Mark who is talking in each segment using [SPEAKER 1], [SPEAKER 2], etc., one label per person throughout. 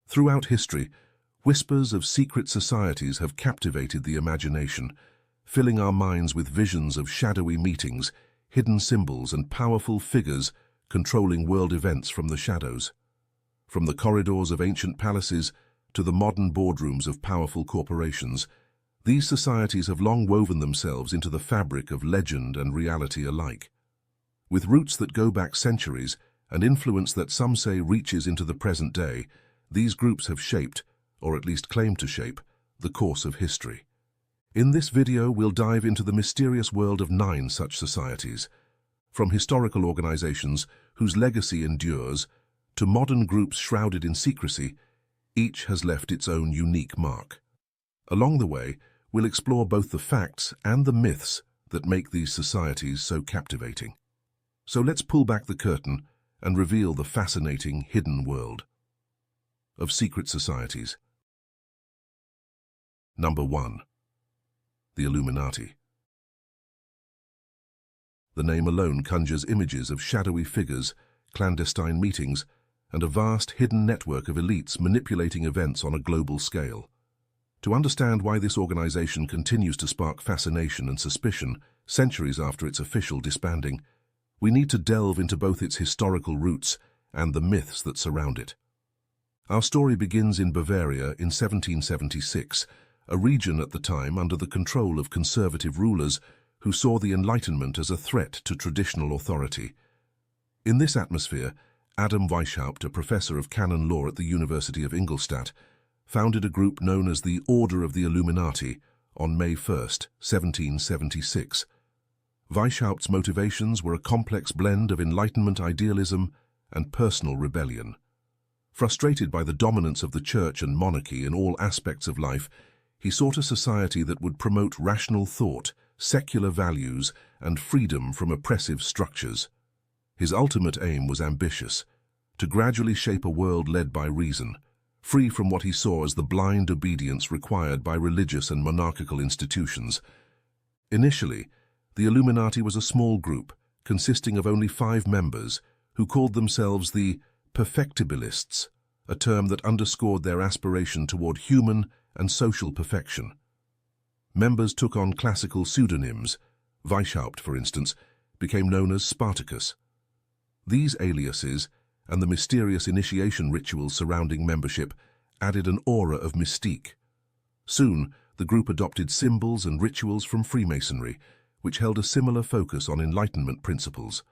[SPEAKER 1] Throughout history, whispers of secret societies have captivated the imagination, filling our minds with visions of shadowy meetings, hidden symbols, and powerful figures controlling world events from the shadows. From the corridors of ancient palaces to the modern boardrooms of powerful corporations, these societies have long woven themselves into the fabric of legend and reality alike. With roots that go back centuries and influence that some say reaches into the present day, these groups have shaped, or at least claim to shape, the course of history. In this video, we'll dive into the mysterious world of 9 such societies, from historical organizations whose legacy endures to modern groups shrouded in secrecy. Each has left its own unique mark. Along the way, we'll explore both the facts and the myths that make these societies so captivating. So let's pull back the curtain and reveal the fascinating hidden world of secret societies. Number 1. The Illuminati. The name alone conjures images of shadowy figures, clandestine meetings, and a vast hidden network of elites manipulating events on a global scale. To understand why this organization continues to spark fascination and suspicion centuries after its official disbanding, we need to delve into both its historical roots and the myths that surround it. Our story begins in Bavaria in 1776, a region at the time under the control of conservative rulers who saw the Enlightenment as a threat to traditional authority. In this atmosphere, Adam Weishaupt, a professor of canon law at the University of Ingolstadt, founded a group known as the Order of the Illuminati on May 1, 1776. Weishaupt's motivations were a complex blend of Enlightenment idealism and personal rebellion. Frustrated by the dominance of the church and monarchy in all aspects of life, he sought a society that would promote rational thought, secular values, and freedom from oppressive structures. His ultimate aim was ambitious: to gradually shape a world led by reason, free from what he saw as the blind obedience required by religious and monarchical institutions. Initially, the Illuminati was a small group consisting of only 5 members who called themselves the Perfectibilists, a term that underscored their aspiration toward human and social perfection. Members took on classical pseudonyms. Weishaupt, for instance, became known as Spartacus. These aliases and the mysterious initiation rituals surrounding membership added an aura of mystique. Soon, the group adopted symbols and rituals from Freemasonry, which held a similar focus on Enlightenment principles.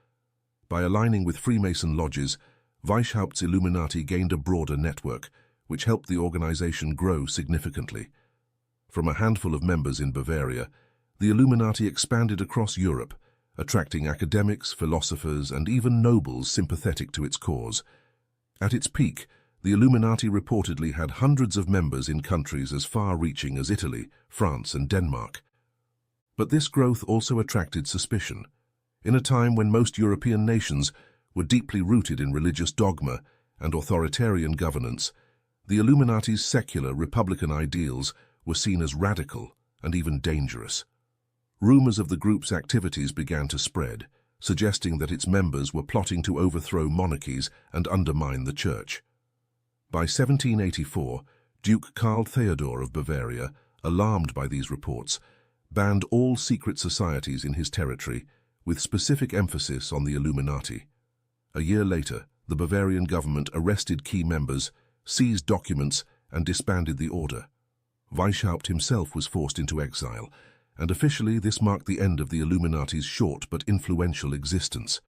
[SPEAKER 1] By aligning with Freemason lodges, Weishaupt's Illuminati gained a broader network, which helped the organization grow significantly. From a handful of members in Bavaria, the Illuminati expanded across Europe, attracting academics, philosophers, and even nobles sympathetic to its cause. At its peak, the Illuminati reportedly had hundreds of members in countries as far-reaching as Italy, France, and Denmark. But this growth also attracted suspicion. In a time when most European nations were deeply rooted in religious dogma and authoritarian governance, the Illuminati's secular republican ideals were seen as radical and even dangerous. Rumors of the group's activities began to spread, suggesting that its members were plotting to overthrow monarchies and undermine the church. By 1784, Duke Karl Theodor of Bavaria, alarmed by these reports, banned all secret societies in his territory, with specific emphasis on the Illuminati. A year later, the Bavarian government arrested key members, seized documents, and disbanded the order. Weishaupt himself was forced into exile, and officially this marked the end of the Illuminati's short but influential existence.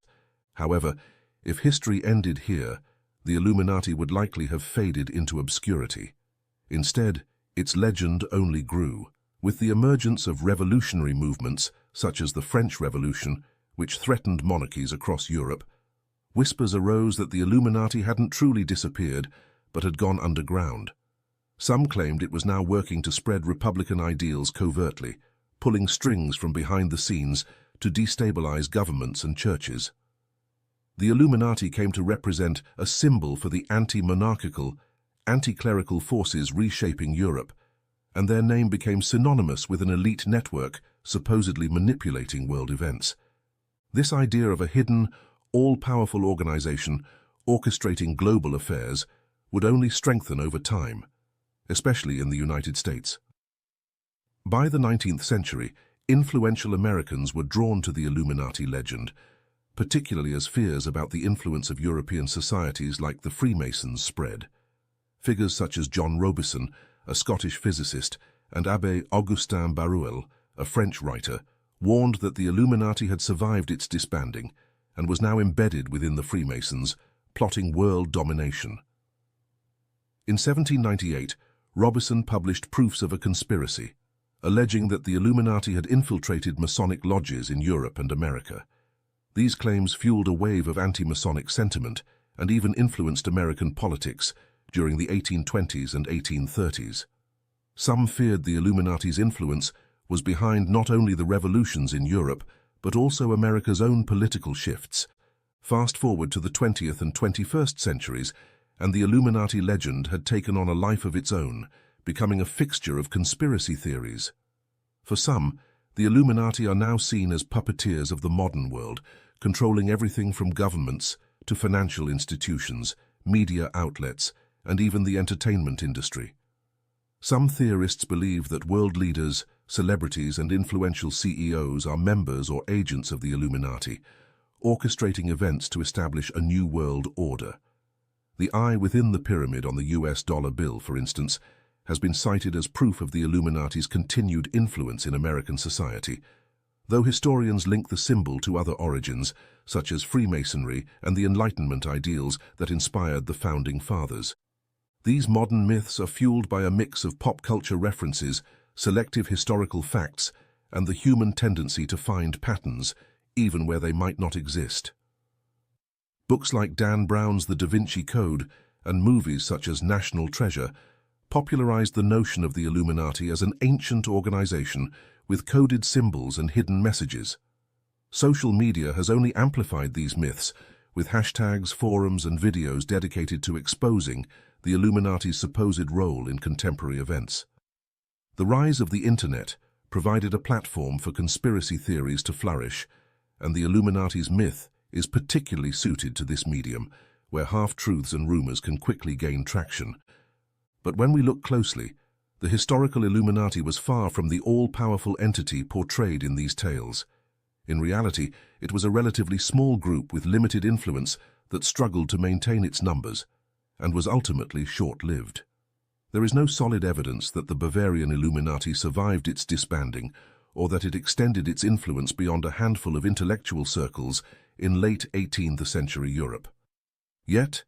[SPEAKER 1] However, if history ended here, the Illuminati would likely have faded into obscurity. Instead, its legend only grew. With the emergence of revolutionary movements, such as the French Revolution, which threatened monarchies across Europe, whispers arose that the Illuminati hadn't truly disappeared, but had gone underground. Some claimed it was now working to spread republican ideals covertly, pulling strings from behind the scenes to destabilize governments and churches. The Illuminati came to represent a symbol for the anti-monarchical, anti-clerical forces reshaping Europe, and their name became synonymous with an elite network supposedly manipulating world events. This idea of a hidden, all-powerful organization orchestrating global affairs would only strengthen over time, especially in the United States. By the 19th century, influential Americans were drawn to the Illuminati legend, particularly as fears about the influence of European societies like the Freemasons spread. Figures such as John Robison, a Scottish physicist, and Abbé Augustin Barruel, a French writer, warned that the Illuminati had survived its disbanding and was now embedded within the Freemasons, plotting world domination. In 1798, Robison published proofs of a conspiracy, alleging that the Illuminati had infiltrated Masonic lodges in Europe and America. These claims fueled a wave of anti-Masonic sentiment and even influenced American politics during the 1820s and 1830s. Some feared the Illuminati's influence was behind not only the revolutions in Europe, but also America's own political shifts. Fast forward to the 20th and 21st centuries, and the Illuminati legend had taken on a life of its own, becoming a fixture of conspiracy theories. For some, the Illuminati are now seen as puppeteers of the modern world, controlling everything from governments to financial institutions, media outlets, and even the entertainment industry. Some theorists believe that world leaders, celebrities, and influential CEOs are members or agents of the Illuminati, orchestrating events to establish a new world order. The eye within the pyramid on the US dollar bill, for instance, has been cited as proof of the Illuminati's continued influence in American society, though historians link the symbol to other origins, such as Freemasonry and the Enlightenment ideals that inspired the Founding Fathers. These modern myths are fueled by a mix of pop culture references, selective historical facts, and the human tendency to find patterns, even where they might not exist. Books like Dan Brown's The Da Vinci Code and movies such as National Treasure popularized the notion of the Illuminati as an ancient organization with coded symbols and hidden messages. Social media has only amplified these myths, with hashtags, forums, and videos dedicated to exposing the Illuminati's supposed role in contemporary events. The rise of the Internet provided a platform for conspiracy theories to flourish, and the Illuminati's myth is particularly suited to this medium, where half-truths and rumors can quickly gain traction. But when we look closely, the historical Illuminati was far from the all-powerful entity portrayed in these tales. In reality, it was a relatively small group with limited influence that struggled to maintain its numbers, and was ultimately short-lived. There is no solid evidence that the Bavarian Illuminati survived its disbanding, or that it extended its influence beyond a handful of intellectual circles in late 18th century Europe. Yet,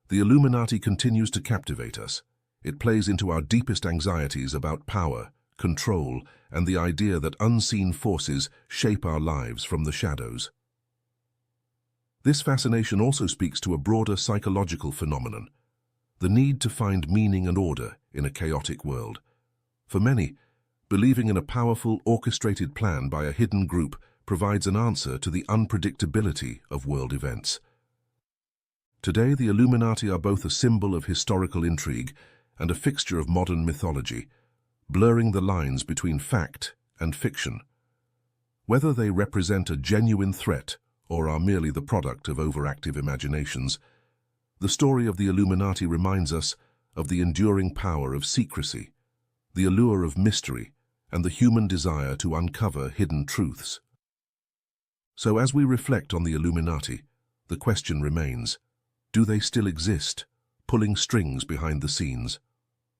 [SPEAKER 1] the Illuminati continues to captivate us. It plays into our deepest anxieties about power, control, and the idea that unseen forces shape our lives from the shadows. This fascination also speaks to a broader psychological phenomenon, the need to find meaning and order in a chaotic world. For many, believing in a powerful, orchestrated plan by a hidden group provides an answer to the unpredictability of world events. Today, the Illuminati are both a symbol of historical intrigue and a fixture of modern mythology, blurring the lines between fact and fiction. Whether they represent a genuine threat or are merely the product of overactive imaginations, the story of the Illuminati reminds us of the enduring power of secrecy, the allure of mystery, and the human desire to uncover hidden truths. So as we reflect on the Illuminati, the question remains, do they still exist, pulling strings behind the scenes?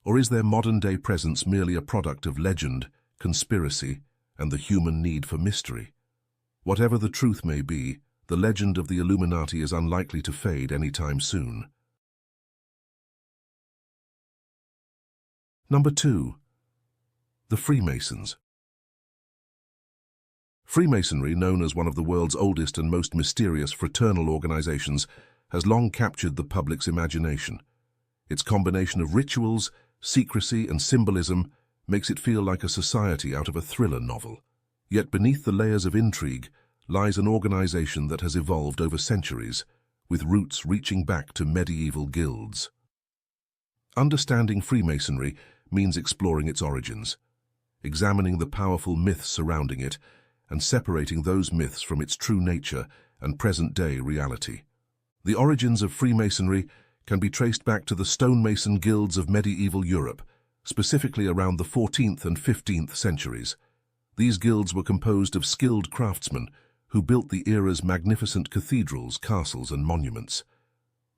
[SPEAKER 1] Or is their modern-day presence merely a product of legend, conspiracy, and the human need for mystery? Whatever the truth may be, the legend of the Illuminati is unlikely to fade anytime soon. Number 2. The Freemasons. Freemasonry, known as one of the world's oldest and most mysterious fraternal organizations, has long captured the public's imagination. Its combination of rituals, secrecy, and symbolism makes it feel like a society out of a thriller novel. Yet beneath the layers of intrigue lies an organization that has evolved over centuries, with roots reaching back to medieval guilds. Understanding Freemasonry means exploring its origins, examining the powerful myths surrounding it, and separating those myths from its true nature and present-day reality. The origins of Freemasonry can be traced back to the stonemason guilds of medieval Europe, specifically around the 14th and 15th centuries. These guilds were composed of skilled craftsmen who built the era's magnificent cathedrals, castles, and monuments.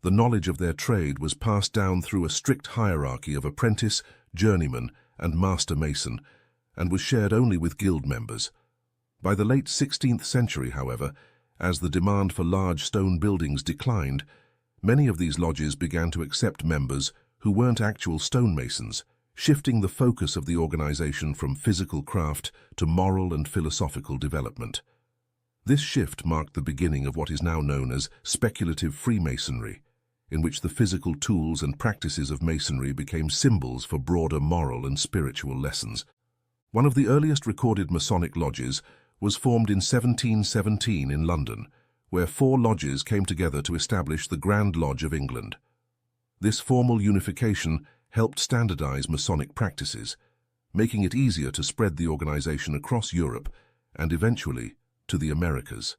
[SPEAKER 1] The knowledge of their trade was passed down through a strict hierarchy of apprentice, journeyman, and master mason, and was shared only with guild members. By the late 16th century, however, as the demand for large stone buildings declined, many of these lodges began to accept members who weren't actual stonemasons, shifting the focus of the organization from physical craft to moral and philosophical development. This shift marked the beginning of what is now known as speculative Freemasonry, in which the physical tools and practices of masonry became symbols for broader moral and spiritual lessons. One of the earliest recorded Masonic lodges was formed in 1717 in London, where 4 lodges came together to establish the Grand Lodge of England. This formal unification helped standardize Masonic practices, making it easier to spread the organization across Europe and eventually to the Americas.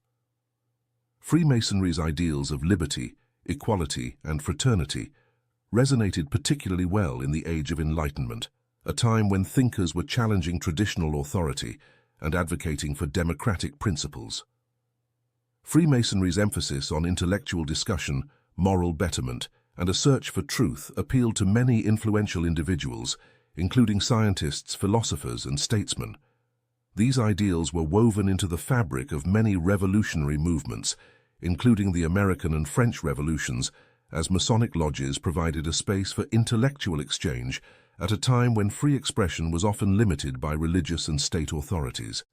[SPEAKER 1] Freemasonry's ideals of liberty, equality, and fraternity resonated particularly well in the Age of Enlightenment, a time when thinkers were challenging traditional authority and advocating for democratic principles. Freemasonry's emphasis on intellectual discussion, moral betterment, and a search for truth appealed to many influential individuals, including scientists, philosophers, and statesmen. These ideals were woven into the fabric of many revolutionary movements, including the American and French revolutions, as Masonic lodges provided a space for intellectual exchange at a time when free expression was often limited by religious and state authorities.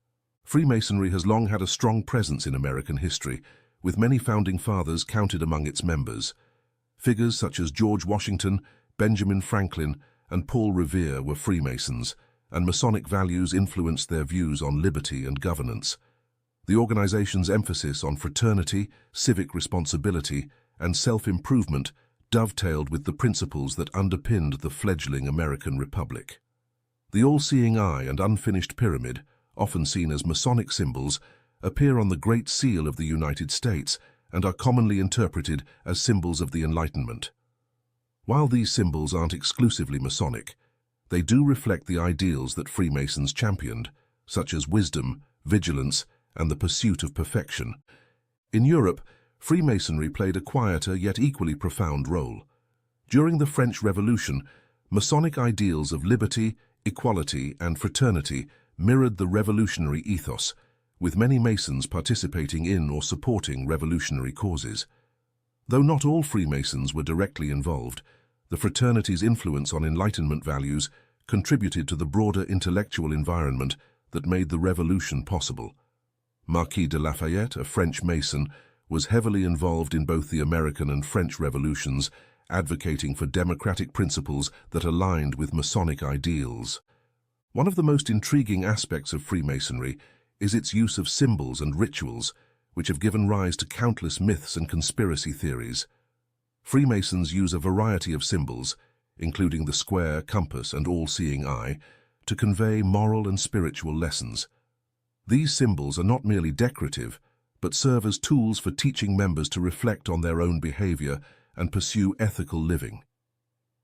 [SPEAKER 1] Freemasonry has long had a strong presence in American history, with many founding fathers counted among its members. Figures such as George Washington, Benjamin Franklin, and Paul Revere were Freemasons, and Masonic values influenced their views on liberty and governance. The organization's emphasis on fraternity, civic responsibility, and self-improvement dovetailed with the principles that underpinned the fledgling American Republic. The all-seeing eye and unfinished pyramid, often seen as Masonic symbols, appear on the Great Seal of the United States and are commonly interpreted as symbols of the Enlightenment. While these symbols aren't exclusively Masonic, they do reflect the ideals that Freemasons championed, such as wisdom, vigilance, and the pursuit of perfection. In Europe, Freemasonry played a quieter yet equally profound role. During the French Revolution, Masonic ideals of liberty, equality, and fraternity mirrored the revolutionary ethos, with many Masons participating in or supporting revolutionary causes. Though not all Freemasons were directly involved, the fraternity's influence on Enlightenment values contributed to the broader intellectual environment that made the revolution possible. Marquis de Lafayette, a French Mason, was heavily involved in both the American and French revolutions, advocating for democratic principles that aligned with Masonic ideals. One of the most intriguing aspects of Freemasonry is its use of symbols and rituals, which have given rise to countless myths and conspiracy theories. Freemasons use a variety of symbols, including the square, compass, and all-seeing eye, to convey moral and spiritual lessons. These symbols are not merely decorative, but serve as tools for teaching members to reflect on their own behavior and pursue ethical living.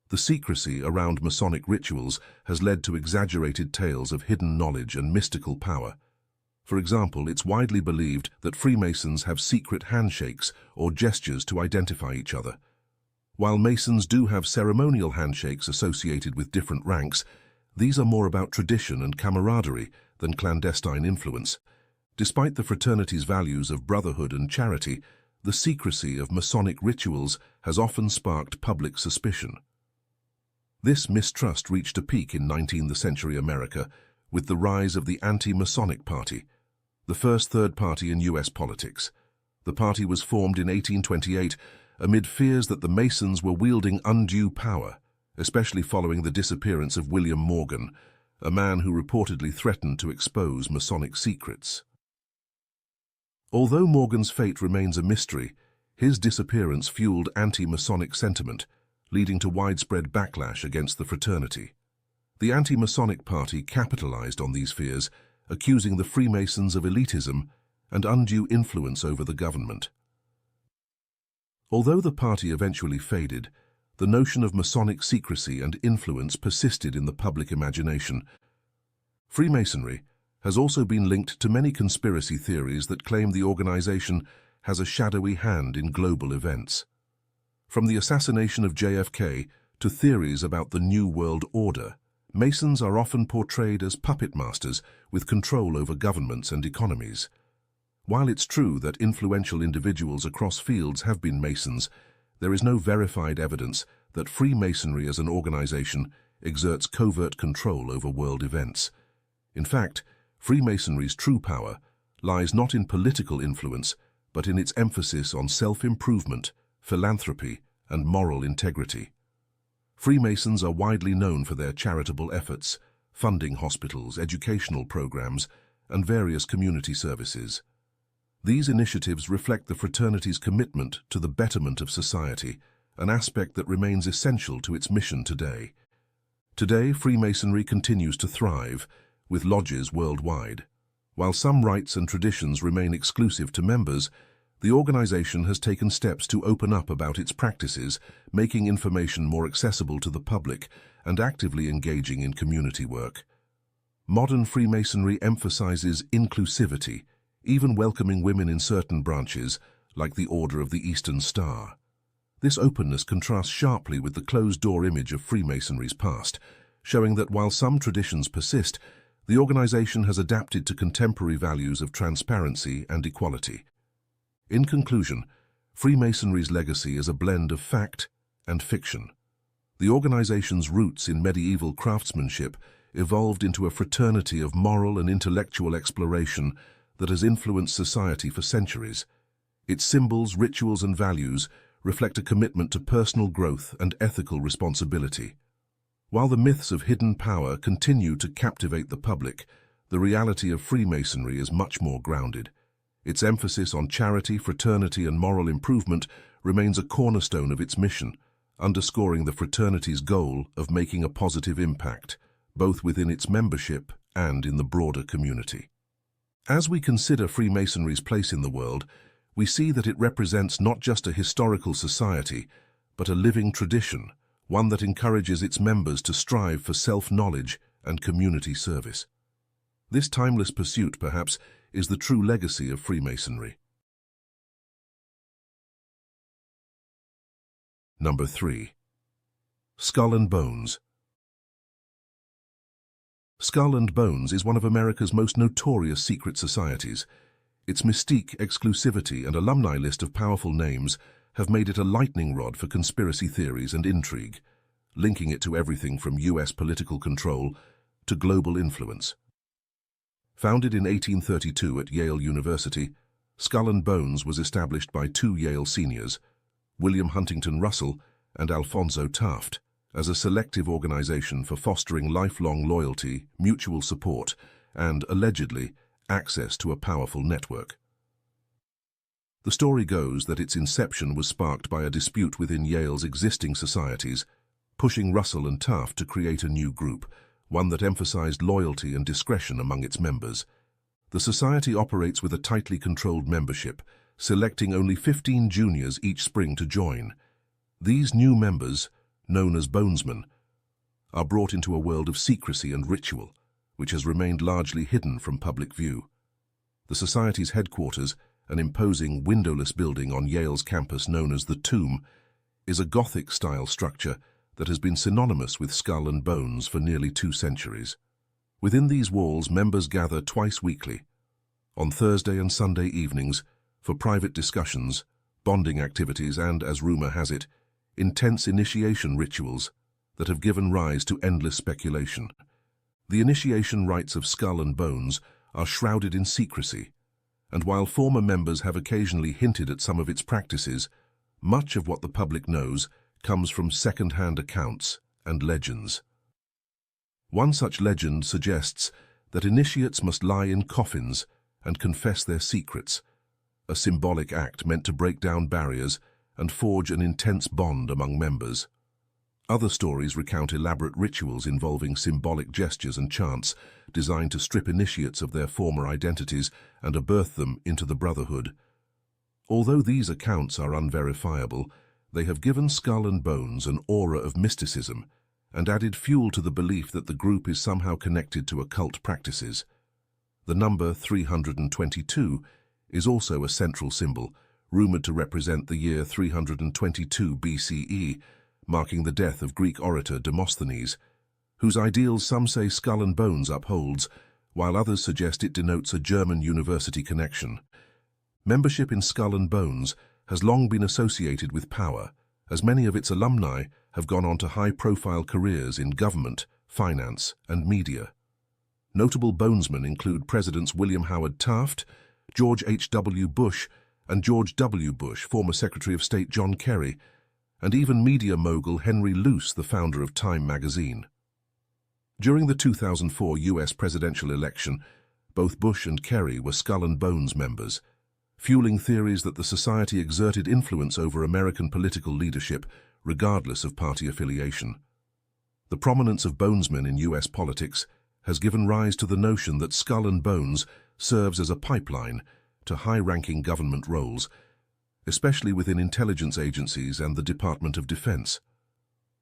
[SPEAKER 1] The secrecy around Masonic rituals has led to exaggerated tales of hidden knowledge and mystical power. For example, it's widely believed that Freemasons have secret handshakes or gestures to identify each other. While Masons do have ceremonial handshakes associated with different ranks, these are more about tradition and camaraderie than clandestine influence. Despite the fraternity's values of brotherhood and charity, the secrecy of Masonic rituals has often sparked public suspicion. This mistrust reached a peak in 19th century America with the rise of the Anti-Masonic Party, the first third party in U.S. politics. The party was formed in 1828 amid fears that the Masons were wielding undue power, especially following the disappearance of William Morgan, a man who reportedly threatened to expose Masonic secrets. Although Morgan's fate remains a mystery, his disappearance fueled anti-Masonic sentiment, leading to widespread backlash against the fraternity. The Anti-Masonic Party capitalized on these fears, accusing the Freemasons of elitism and undue influence over the government. Although the party eventually faded, the notion of Masonic secrecy and influence persisted in the public imagination. Freemasonry has also been linked to many conspiracy theories that claim the organization has a shadowy hand in global events. From the assassination of JFK to theories about the New World Order, Masons are often portrayed as puppet masters with control over governments and economies. While it's true that influential individuals across fields have been Masons, there is no verified evidence that Freemasonry as an organization exerts covert control over world events. In fact, Freemasonry's true power lies not in political influence, but in its emphasis on self-improvement, philanthropy, and moral integrity. Freemasons are widely known for their charitable efforts, funding hospitals, educational programs, and various community services. These initiatives reflect the fraternity's commitment to the betterment of society, an aspect that remains essential to its mission today. Today, Freemasonry continues to thrive, with lodges worldwide. While some rites and traditions remain exclusive to members, the organization has taken steps to open up about its practices, making information more accessible to the public and actively engaging in community work. Modern Freemasonry emphasizes inclusivity, even welcoming women in certain branches, like the Order of the Eastern Star. This openness contrasts sharply with the closed-door image of Freemasonry's past, showing that while some traditions persist, the organization has adapted to contemporary values of transparency and equality. In conclusion, Freemasonry's legacy is a blend of fact and fiction. The organization's roots in medieval craftsmanship evolved into a fraternity of moral and intellectual exploration that has influenced society for centuries. Its symbols, rituals, and values reflect a commitment to personal growth and ethical responsibility. While the myths of hidden power continue to captivate the public, the reality of Freemasonry is much more grounded. Its emphasis on charity, fraternity, and moral improvement remains a cornerstone of its mission, underscoring the fraternity's goal of making a positive impact, both within its membership and in the broader community. As we consider Freemasonry's place in the world, we see that it represents not just a historical society, but a living tradition, one that encourages its members to strive for self-knowledge and community service. This timeless pursuit, perhaps, is the true legacy of Freemasonry. Number 3. Skull and Bones. Skull and Bones is one of America's most notorious secret societies. Its mystique, exclusivity, and alumni list of powerful names have made it a lightning rod for conspiracy theories and intrigue, linking it to everything from U.S. political control to global influence. Founded in 1832 at Yale University, Skull and Bones was established by two Yale seniors, William Huntington Russell and Alphonso Taft, as a selective organization for fostering lifelong loyalty, mutual support, and, allegedly, access to a powerful network. The story goes that its inception was sparked by a dispute within Yale's existing societies, pushing Russell and Taft to create a new group, one that emphasized loyalty and discretion among its members. The society operates with a tightly controlled membership, selecting only 15 juniors each spring to join. These new members, known as Bonesmen, are brought into a world of secrecy and ritual, which has remained largely hidden from public view. The society's headquarters, an imposing windowless building on Yale's campus known as the Tomb, is a Gothic-style structure that has been synonymous with Skull and Bones for nearly 2 centuries. Within these walls, members gather twice weekly, on Thursday and Sunday evenings, for private discussions, bonding activities, and, as rumor has it, intense initiation rituals that have given rise to endless speculation. The initiation rites of Skull and Bones are shrouded in secrecy, and while former members have occasionally hinted at some of its practices, much of what the public knows comes from second-hand accounts and legends. One such legend suggests that initiates must lie in coffins and confess their secrets, a symbolic act meant to break down barriers and forge an intense bond among members. Other stories recount elaborate rituals involving symbolic gestures and chants designed to strip initiates of their former identities and unearth them into the brotherhood. Although these accounts are unverifiable, they have given Skull and Bones an aura of mysticism and added fuel to the belief that the group is somehow connected to occult practices. The number 322 is also a central symbol, rumored to represent the year 322 BCE, marking the death of Greek orator Demosthenes, whose ideals some say Skull and Bones upholds, while others suggest it denotes a German university connection. Membership in Skull and Bones has long been associated with power, as many of its alumni have gone on to high-profile careers in government, finance, and media. Notable bonesmen include Presidents William Howard Taft, George H.W. Bush, and George W. Bush, former Secretary of State John Kerry, and even media mogul Henry Luce, the founder of Time magazine. During the 2004 U.S. presidential election, both Bush and Kerry were Skull and Bones members, fueling theories that the society exerted influence over American political leadership, regardless of party affiliation. The prominence of bonesmen in U.S. politics has given rise to the notion that Skull and Bones serves as a pipeline to high-ranking government roles, especially within intelligence agencies and the Department of Defense.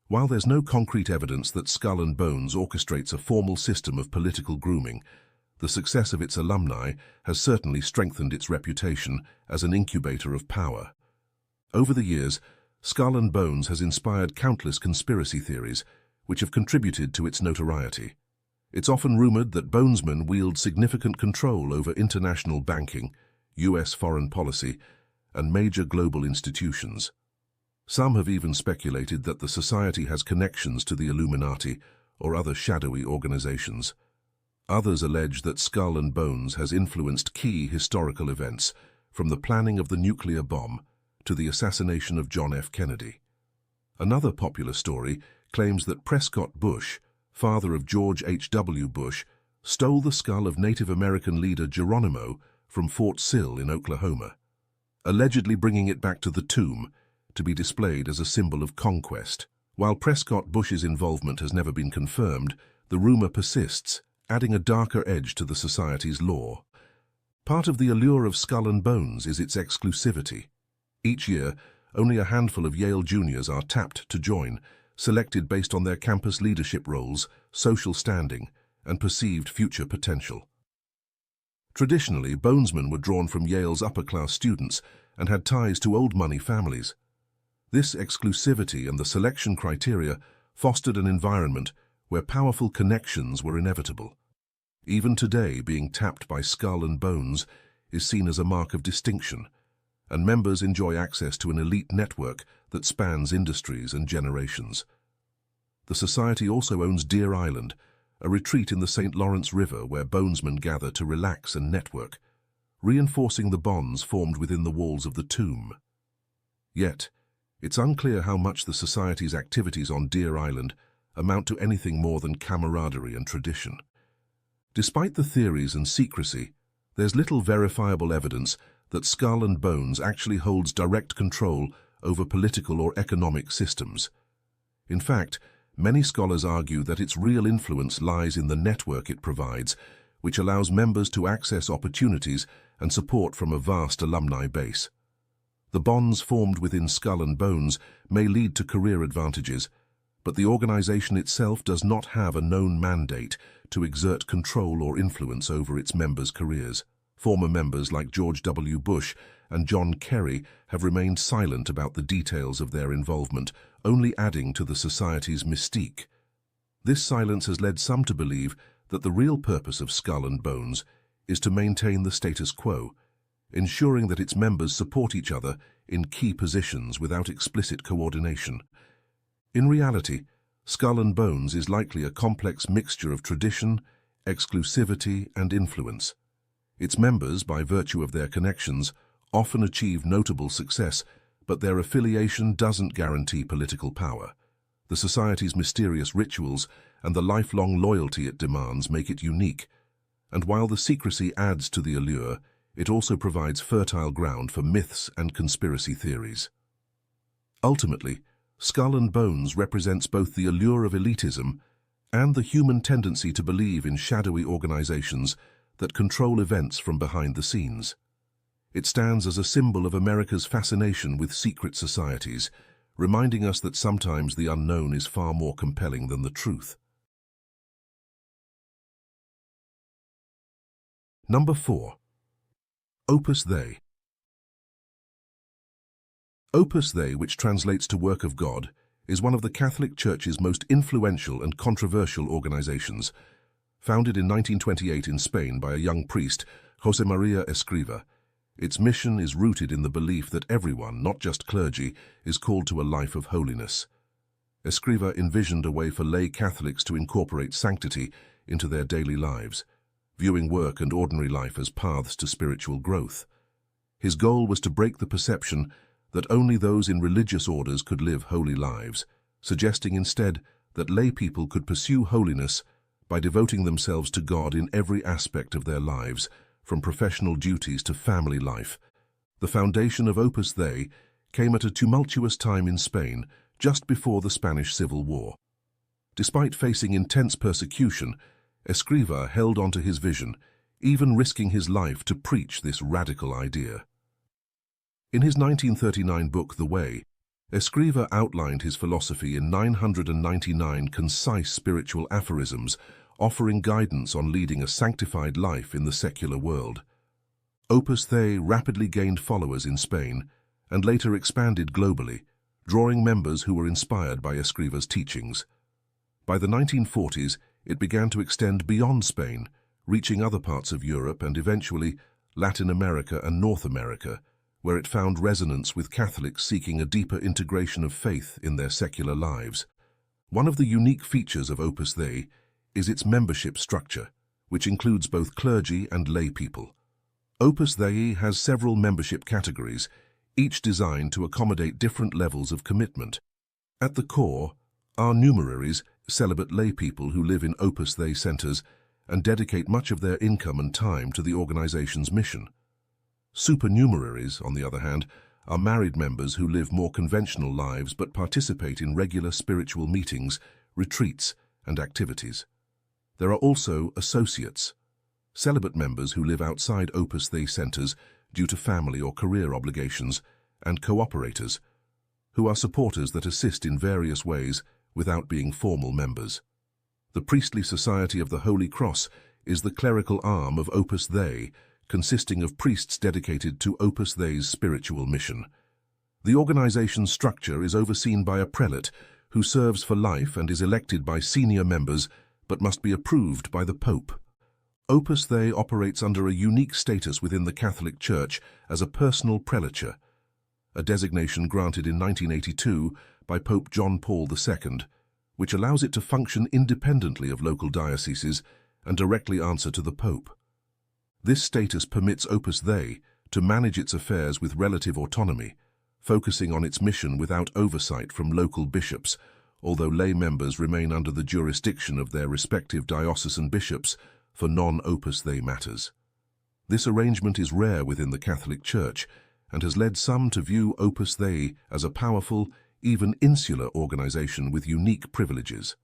[SPEAKER 1] While there's no concrete evidence that Skull and Bones orchestrates a formal system of political grooming, the success of its alumni has certainly strengthened its reputation as an incubator of power. Over the years, Skull and Bones has inspired countless conspiracy theories, which have contributed to its notoriety. It's often rumored that bonesmen wield significant control over international banking, U.S. foreign policy, and major global institutions. Some have even speculated that the society has connections to the Illuminati or other shadowy organizations. Others allege that Skull and Bones has influenced key historical events, from the planning of the nuclear bomb to the assassination of John F. Kennedy. Another popular story claims that Prescott Bush, father of George H.W. Bush, stole the skull of Native American leader Geronimo from Fort Sill in Oklahoma, allegedly bringing it back to the tomb to be displayed as a symbol of conquest. While Prescott Bush's involvement has never been confirmed, the rumor persists, adding a darker edge to the society's lore. Part of the allure of Skull and Bones is its exclusivity. Each year, only a handful of Yale juniors are tapped to join, selected based on their campus leadership roles, social standing, and perceived future potential. Traditionally, bonesmen were drawn from Yale's upper-class students and had ties to old-money families. This exclusivity and the selection criteria fostered an environment where powerful connections were inevitable. Even today, being tapped by Skull and Bones is seen as a mark of distinction, and members enjoy access to an elite network that spans industries and generations. The society also owns Deer Island, a retreat in the St. Lawrence River where bonesmen gather to relax and network, reinforcing the bonds formed within the walls of the tomb. Yet, it's unclear how much the society's activities on Deer Island amount to anything more than camaraderie and tradition. Despite the theories and secrecy, there's little verifiable evidence that Skull and Bones actually holds direct control over political or economic systems. In fact, many scholars argue that its real influence lies in the network it provides, which allows members to access opportunities and support from a vast alumni base. The bonds formed within Skull and Bones may lead to career advantages, but the organization itself does not have a known mandate to exert control or influence over its members' careers. Former members like George W. Bush and John Kerry have remained silent about the details of their involvement, only adding to the society's mystique. This silence has led some to believe that the real purpose of Skull and Bones is to maintain the status quo, ensuring that its members support each other in key positions without explicit coordination. In reality, Skull and Bones is likely a complex mixture of tradition, exclusivity, and influence. Its members, by virtue of their connections, often achieve notable success, but their affiliation doesn't guarantee political power. The society's mysterious rituals and the lifelong loyalty it demands make it unique, and while the secrecy adds to the allure, it also provides fertile ground for myths and conspiracy theories. Ultimately, Skull and Bones represents both the allure of elitism and the human tendency to believe in shadowy organizations that control events from behind the scenes. It stands as a symbol of America's fascination with secret societies, reminding us that sometimes the unknown is far more compelling than the truth. Number 4. Opus Dei. Opus Dei, which translates to Work of God, is one of the Catholic Church's most influential and controversial organizations. Founded in 1928 in Spain by a young priest, José María Escriva, its mission is rooted in the belief that everyone, not just clergy, is called to a life of holiness. Escriva envisioned a way for lay Catholics to incorporate sanctity into their daily lives, viewing work and ordinary life as paths to spiritual growth. His goal was to break the perception that only those in religious orders could live holy lives, suggesting instead that lay people could pursue holiness by devoting themselves to God in every aspect of their lives, from professional duties to family life. The foundation of Opus Dei came at a tumultuous time in Spain, just before the Spanish Civil War. Despite facing intense persecution, Escriva held on to his vision, even risking his life to preach this radical idea. In his 1939 book, The Way, Escriva outlined his philosophy in 999 concise spiritual aphorisms, offering guidance on leading a sanctified life in the secular world. Opus Dei rapidly gained followers in Spain and later expanded globally, drawing members who were inspired by Escriva's teachings. By the 1940s, it began to extend beyond Spain, reaching other parts of Europe and eventually Latin America and North America, where it found resonance with Catholics seeking a deeper integration of faith in their secular lives. One of the unique features of Opus Dei is its membership structure, which includes both clergy and lay people. Opus Dei has several membership categories, each designed to accommodate different levels of commitment. At the core are numeraries, celibate lay people who live in Opus Dei centers and dedicate much of their income and time to the organization's mission. Supernumeraries, on the other hand, are married members who live more conventional lives but participate in regular spiritual meetings, retreats, and activities. There are also associates, celibate members who live outside Opus Dei centers due to family or career obligations, and cooperators, who are supporters that assist in various ways without being formal members. The Priestly Society of the Holy Cross is the clerical arm of Opus Dei, consisting of priests dedicated to Opus Dei's spiritual mission. The organization's structure is overseen by a prelate who serves for life and is elected by senior members but must be approved by the Pope. Opus Dei operates under a unique status within the Catholic Church as a personal prelature, a designation granted in 1982 by Pope John Paul II, which allows it to function independently of local dioceses and directly answer to the Pope. This status permits Opus Dei to manage its affairs with relative autonomy, focusing on its mission without oversight from local bishops, although lay members remain under the jurisdiction of their respective diocesan bishops for non-Opus Dei matters. This arrangement is rare within the Catholic Church and has led some to view Opus Dei as a powerful, even insular organization with unique privileges.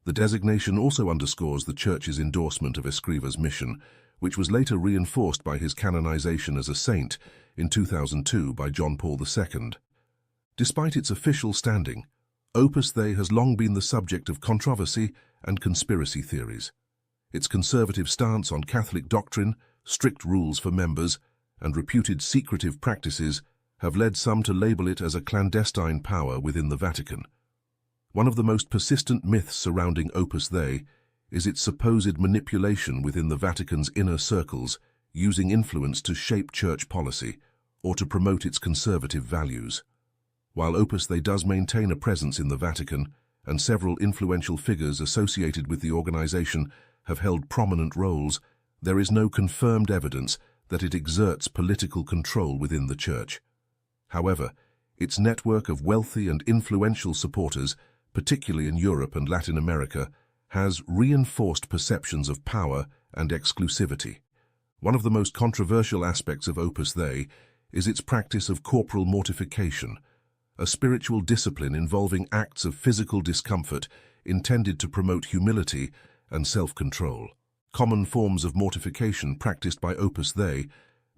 [SPEAKER 1] The designation also underscores the Church's endorsement of Escriva's mission, which was later reinforced by his canonization as a saint in 2002 by John Paul II. Despite its official standing, Opus Dei has long been the subject of controversy and conspiracy theories. Its conservative stance on Catholic doctrine, strict rules for members, and reputed secretive practices have led some to label it as a clandestine power within the Vatican. One of the most persistent myths surrounding Opus Dei is its supposed manipulation within the Vatican's inner circles, using influence to shape church policy or to promote its conservative values. While Opus Dei does maintain a presence in the Vatican, and several influential figures associated with the organization have held prominent roles, there is no confirmed evidence that it exerts political control within the Church. However, its network of wealthy and influential supporters, particularly in Europe and Latin America, has reinforced perceptions of power and exclusivity. One of the most controversial aspects of Opus Dei is its practice of corporal mortification, a spiritual discipline involving acts of physical discomfort intended to promote humility and self-control. Common forms of mortification practiced by Opus Dei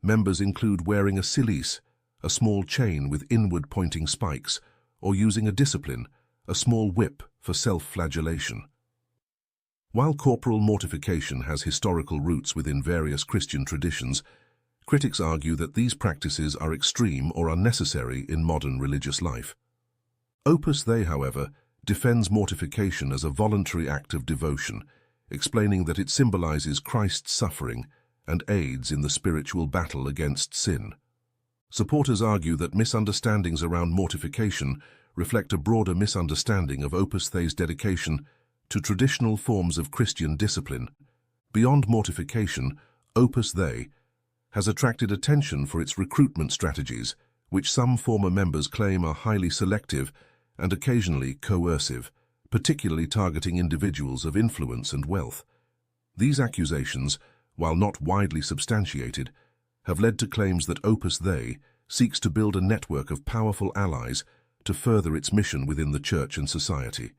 [SPEAKER 1] Members include wearing a cilice, a small chain with inward-pointing spikes, or using a discipline, a small whip for self-flagellation. While corporal mortification has historical roots within various Christian traditions, critics argue that these practices are extreme or unnecessary in modern religious life. Opus Dei, however, defends mortification as a voluntary act of devotion, explaining that it symbolizes Christ's suffering and aids in the spiritual battle against sin. Supporters argue that misunderstandings around mortification reflect a broader misunderstanding of Opus Dei's dedication to traditional forms of Christian discipline. Beyond mortification, Opus Dei has attracted attention for its recruitment strategies, which some former members claim are highly selective and occasionally coercive, particularly targeting individuals of influence and wealth. These accusations, while not widely substantiated, have led to claims that Opus Dei seeks to build a network of powerful allies to further its mission within the church and society.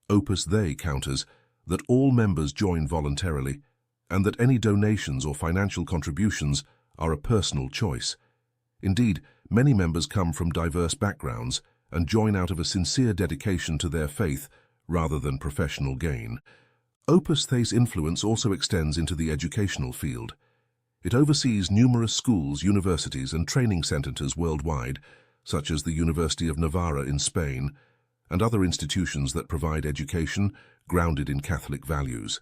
[SPEAKER 1] Opus Dei counters that all members join voluntarily and that any donations or financial contributions are a personal choice. Indeed, many members come from diverse backgrounds and join out of a sincere dedication to their faith rather than professional gain. Opus Dei's influence also extends into the educational field. It oversees numerous schools, universities, and training centers worldwide, such as the University of Navarra in Spain, and other institutions that provide education grounded in Catholic values.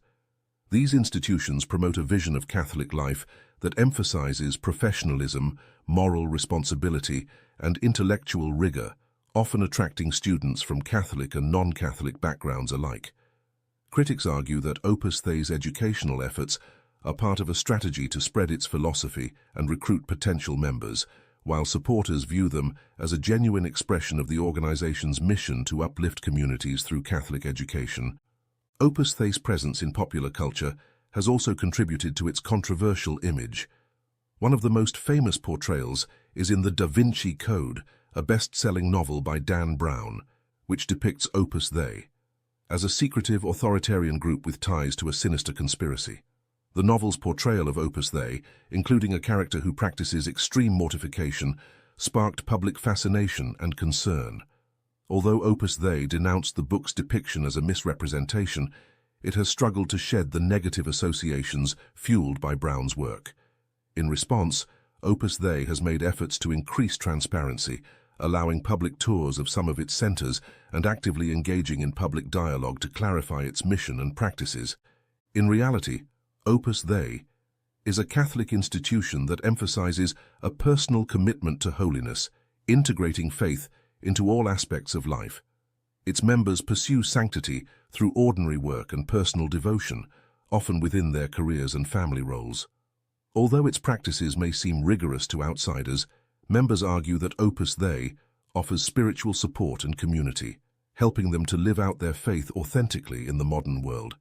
[SPEAKER 1] These institutions promote a vision of Catholic life that emphasizes professionalism, moral responsibility, and intellectual rigor, often attracting students from Catholic and non-Catholic backgrounds alike. Critics argue that Opus Dei's educational efforts are part of a strategy to spread its philosophy and recruit potential members, while supporters view them as a genuine expression of the organization's mission to uplift communities through Catholic education. Opus Dei's presence in popular culture has also contributed to its controversial image. One of the most famous portrayals is in The Da Vinci Code, a best-selling novel by Dan Brown, which depicts Opus Dei as a secretive authoritarian group with ties to a sinister conspiracy. The novel's portrayal of Opus Dei, including a character who practices extreme mortification, sparked public fascination and concern. Although Opus Dei denounced the book's depiction as a misrepresentation, it has struggled to shed the negative associations fueled by Brown's work. In response, Opus Dei has made efforts to increase transparency, allowing public tours of some of its centers and actively engaging in public dialogue to clarify its mission and practices. In reality, Opus Dei is a Catholic institution that emphasizes a personal commitment to holiness, integrating faith into all aspects of life. Its members pursue sanctity through ordinary work and personal devotion, often within their careers and family roles. Although its practices may seem rigorous to outsiders, members argue that Opus Dei offers spiritual support and community, helping them to live out their faith authentically in the modern world.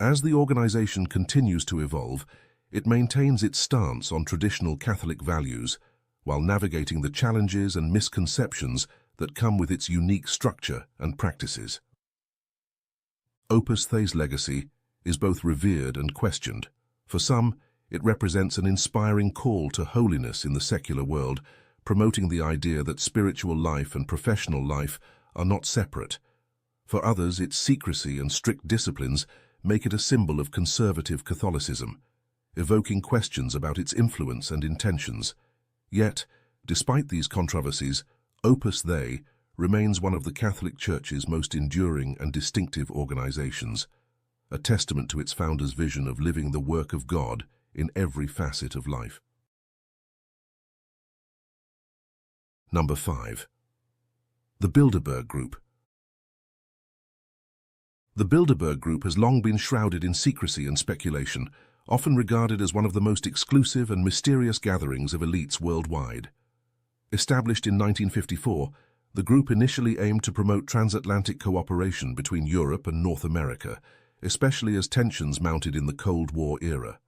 [SPEAKER 1] As the organization continues to evolve, it maintains its stance on traditional Catholic values while navigating the challenges and misconceptions that come with its unique structure and practices. Opus Dei's legacy is both revered and questioned. For some, it represents an inspiring call to holiness in the secular world, promoting the idea that spiritual life and professional life are not separate. For others, its secrecy and strict disciplines make it a symbol of conservative Catholicism, evoking questions about its influence and intentions. Yet, despite these controversies, Opus Dei remains one of the Catholic Church's most enduring and distinctive organizations, a testament to its founder's vision of living the work of God in every facet of life. Number 5. The Bilderberg Group. The Bilderberg Group has long been shrouded in secrecy and speculation, often regarded as one of the most exclusive and mysterious gatherings of elites worldwide. Established in 1954, the group initially aimed to promote transatlantic cooperation between Europe and North America, especially as tensions mounted in the Cold War era.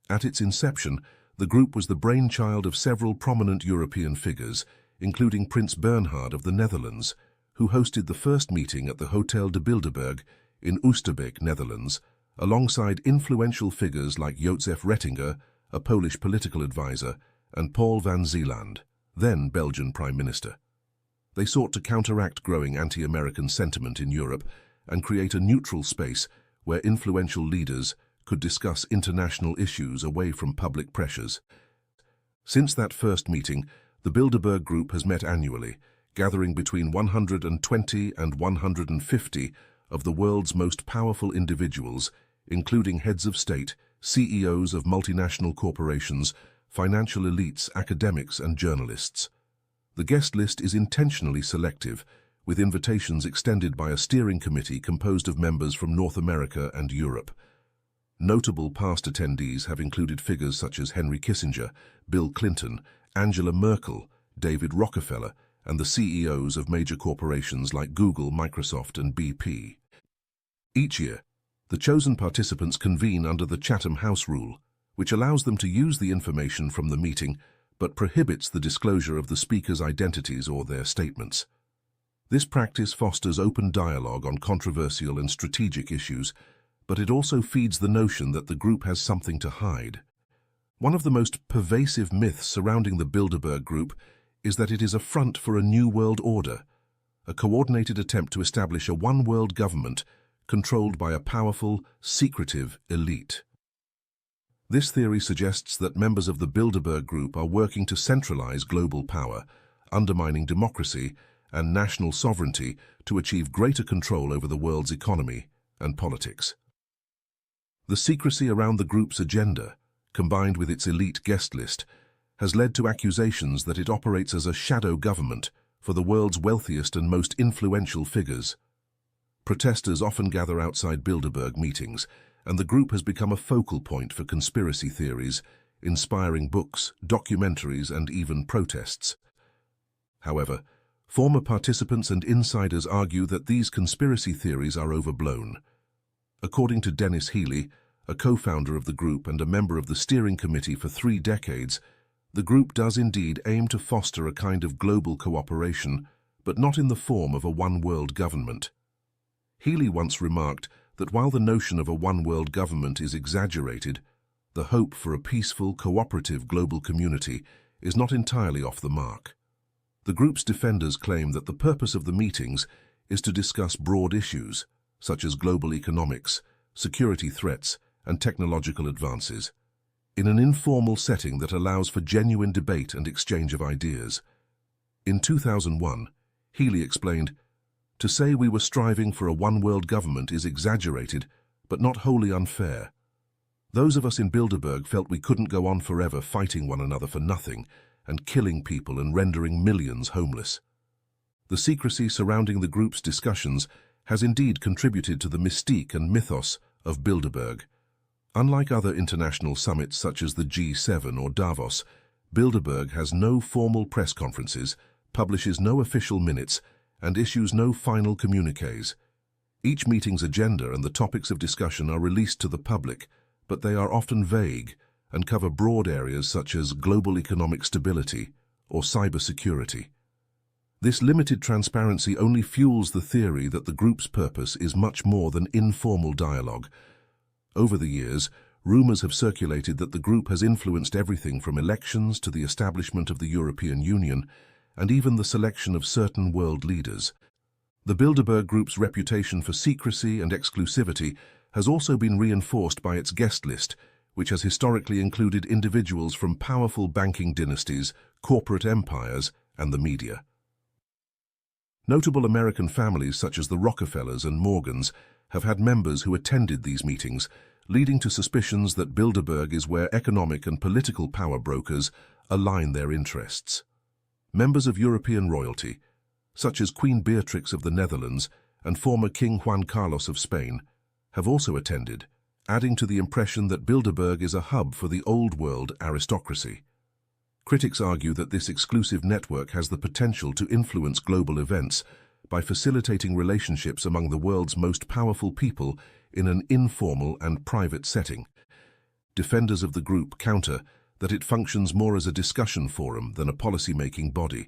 [SPEAKER 1] At its inception, the group was the brainchild of several prominent European figures, including Prince Bernhard of the Netherlands, who hosted the first meeting at the Hotel de Bilderberg in Oosterbeek, Netherlands, alongside influential figures like Jozef Rettinger, a Polish political advisor, and Paul van Zeeland, then Belgian Prime Minister. They sought to counteract growing anti-American sentiment in Europe and create a neutral space where influential leaders could discuss international issues away from public pressures. Since that first meeting, the Bilderberg Group has met annually, gathering between 120 and 150 of the world's most powerful individuals, including heads of state, CEOs of multinational corporations, financial elites, academics, and journalists. The guest list is intentionally selective, with invitations extended by a steering committee composed of members from North America and Europe. Notable past attendees have included figures such as Henry Kissinger, Bill Clinton, Angela Merkel, David Rockefeller, and the CEOs of major corporations like Google, Microsoft, and BP. Each year, the chosen participants convene under the Chatham House Rule, which allows them to use the information from the meeting but prohibits the disclosure of the speakers' identities or their statements. This practice fosters open dialogue on controversial and strategic issues, but it also feeds the notion that the group has something to hide. One of the most pervasive myths surrounding the Bilderberg Group is that it is a front for a new world order, a coordinated attempt to establish a one-world government controlled by a powerful, secretive elite. This theory suggests that members of the Bilderberg Group are working to centralize global power, undermining democracy and national sovereignty to achieve greater control over the world's economy and politics. The secrecy around the group's agenda, combined with its elite guest list, has led to accusations that it operates as a shadow government for the world's wealthiest and most influential figures. Protesters often gather outside Bilderberg meetings, and the group has become a focal point for conspiracy theories, inspiring books, documentaries, and even protests. However, former participants and insiders argue that these conspiracy theories are overblown. According to Dennis Healy, a co-founder of the group and a member of the steering committee for 3 decades, the group does indeed aim to foster a kind of global cooperation, but not in the form of a one-world government. Healy once remarked that while the notion of a one-world government is exaggerated, the hope for a peaceful, cooperative global community is not entirely off the mark. The group's defenders claim that the purpose of the meetings is to discuss broad issues, such as global economics, security threats, and technological advances, in an informal setting that allows for genuine debate and exchange of ideas. In 2001, Healy explained, "To say we were striving for a one-world government is exaggerated, but not wholly unfair. Those of us in Bilderberg felt we couldn't go on forever fighting one another for nothing and killing people and rendering millions homeless." The secrecy surrounding the group's discussions has indeed contributed to the mystique and mythos of Bilderberg. Unlike other international summits such as the G7 or Davos, Bilderberg has no formal press conferences, publishes no official minutes, and issues no final communiques. Each meeting's agenda and the topics of discussion are released to the public, but they are often vague and cover broad areas such as global economic stability or cybersecurity. This limited transparency only fuels the theory that the group's purpose is much more than informal dialogue. Over the years, rumors have circulated that the group has influenced everything from elections to the establishment of the European Union, and even the selection of certain world leaders. The Bilderberg Group's reputation for secrecy and exclusivity has also been reinforced by its guest list, which has historically included individuals from powerful banking dynasties, corporate empires, and the media. Notable American families such as the Rockefellers and Morgans have had members who attended these meetings, leading to suspicions that Bilderberg is where economic and political power brokers align their interests. Members of European royalty, such as Queen Beatrix of the Netherlands and former King Juan Carlos of Spain, have also attended, adding to the impression that Bilderberg is a hub for the old world aristocracy. Critics argue that this exclusive network has the potential to influence global events by facilitating relationships among the world's most powerful people in an informal and private setting. Defenders of the group counter that it functions more as a discussion forum than a policy-making body.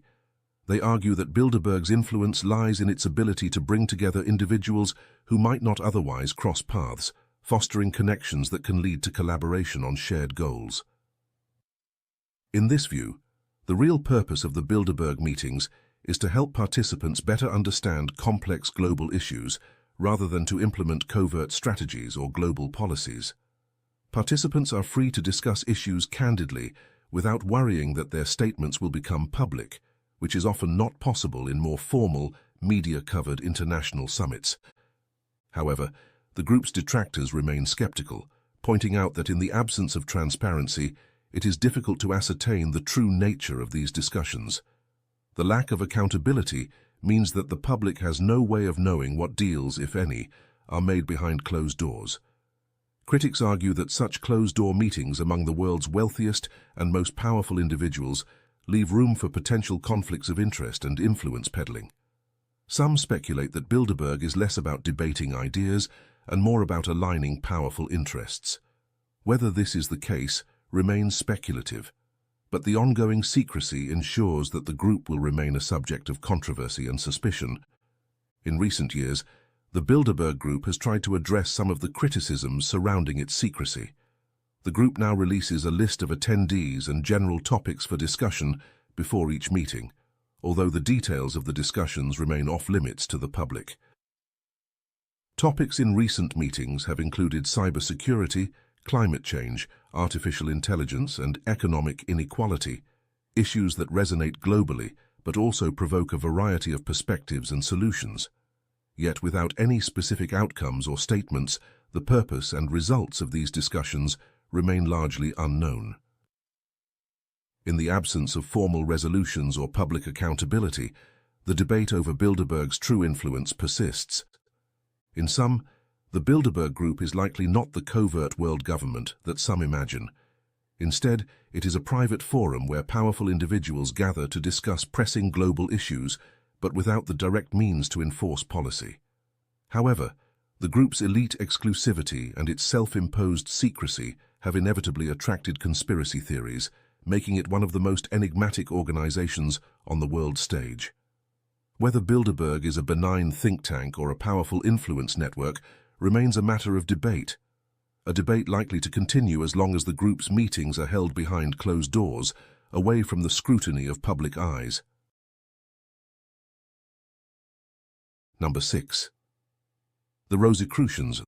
[SPEAKER 1] They argue that Bilderberg's influence lies in its ability to bring together individuals who might not otherwise cross paths, fostering connections that can lead to collaboration on shared goals. In this view, the real purpose of the Bilderberg meetings is to help participants better understand complex global issues rather than to implement covert strategies or global policies. Participants are free to discuss issues candidly without worrying that their statements will become public, which is often not possible in more formal, media-covered international summits. However, the group's detractors remain skeptical, pointing out that in the absence of transparency, it is difficult to ascertain the true nature of these discussions. The lack of accountability means that the public has no way of knowing what deals, if any, are made behind closed doors. Critics argue that such closed-door meetings among the world's wealthiest and most powerful individuals leave room for potential conflicts of interest and influence peddling. Some speculate that Bilderberg is less about debating ideas and more about aligning powerful interests. Whether this is the case remains speculative, but the ongoing secrecy ensures that the group will remain a subject of controversy and suspicion. In recent years, the Bilderberg Group has tried to address some of the criticisms surrounding its secrecy. The group now releases a list of attendees and general topics for discussion before each meeting, although the details of the discussions remain off-limits to the public. Topics in recent meetings have included cybersecurity, climate change, artificial intelligence, and economic inequality, issues that resonate globally but also provoke a variety of perspectives and solutions. Yet without any specific outcomes or statements, the purpose and results of these discussions remain largely unknown. In the absence of formal resolutions or public accountability, the debate over Bilderberg's true influence persists. In sum, the Bilderberg Group is likely not the covert world government that some imagine. Instead, it is a private forum where powerful individuals gather to discuss pressing global issues, but without the direct means to enforce policy. However, the group's elite exclusivity and its self-imposed secrecy have inevitably attracted conspiracy theories, making it one of the most enigmatic organizations on the world stage. Whether Bilderberg is a benign think tank or a powerful influence network remains a matter of debate, a debate likely to continue as long as the group's meetings are held behind closed doors, away from the scrutiny of public eyes. Number 6. The Rosicrucians.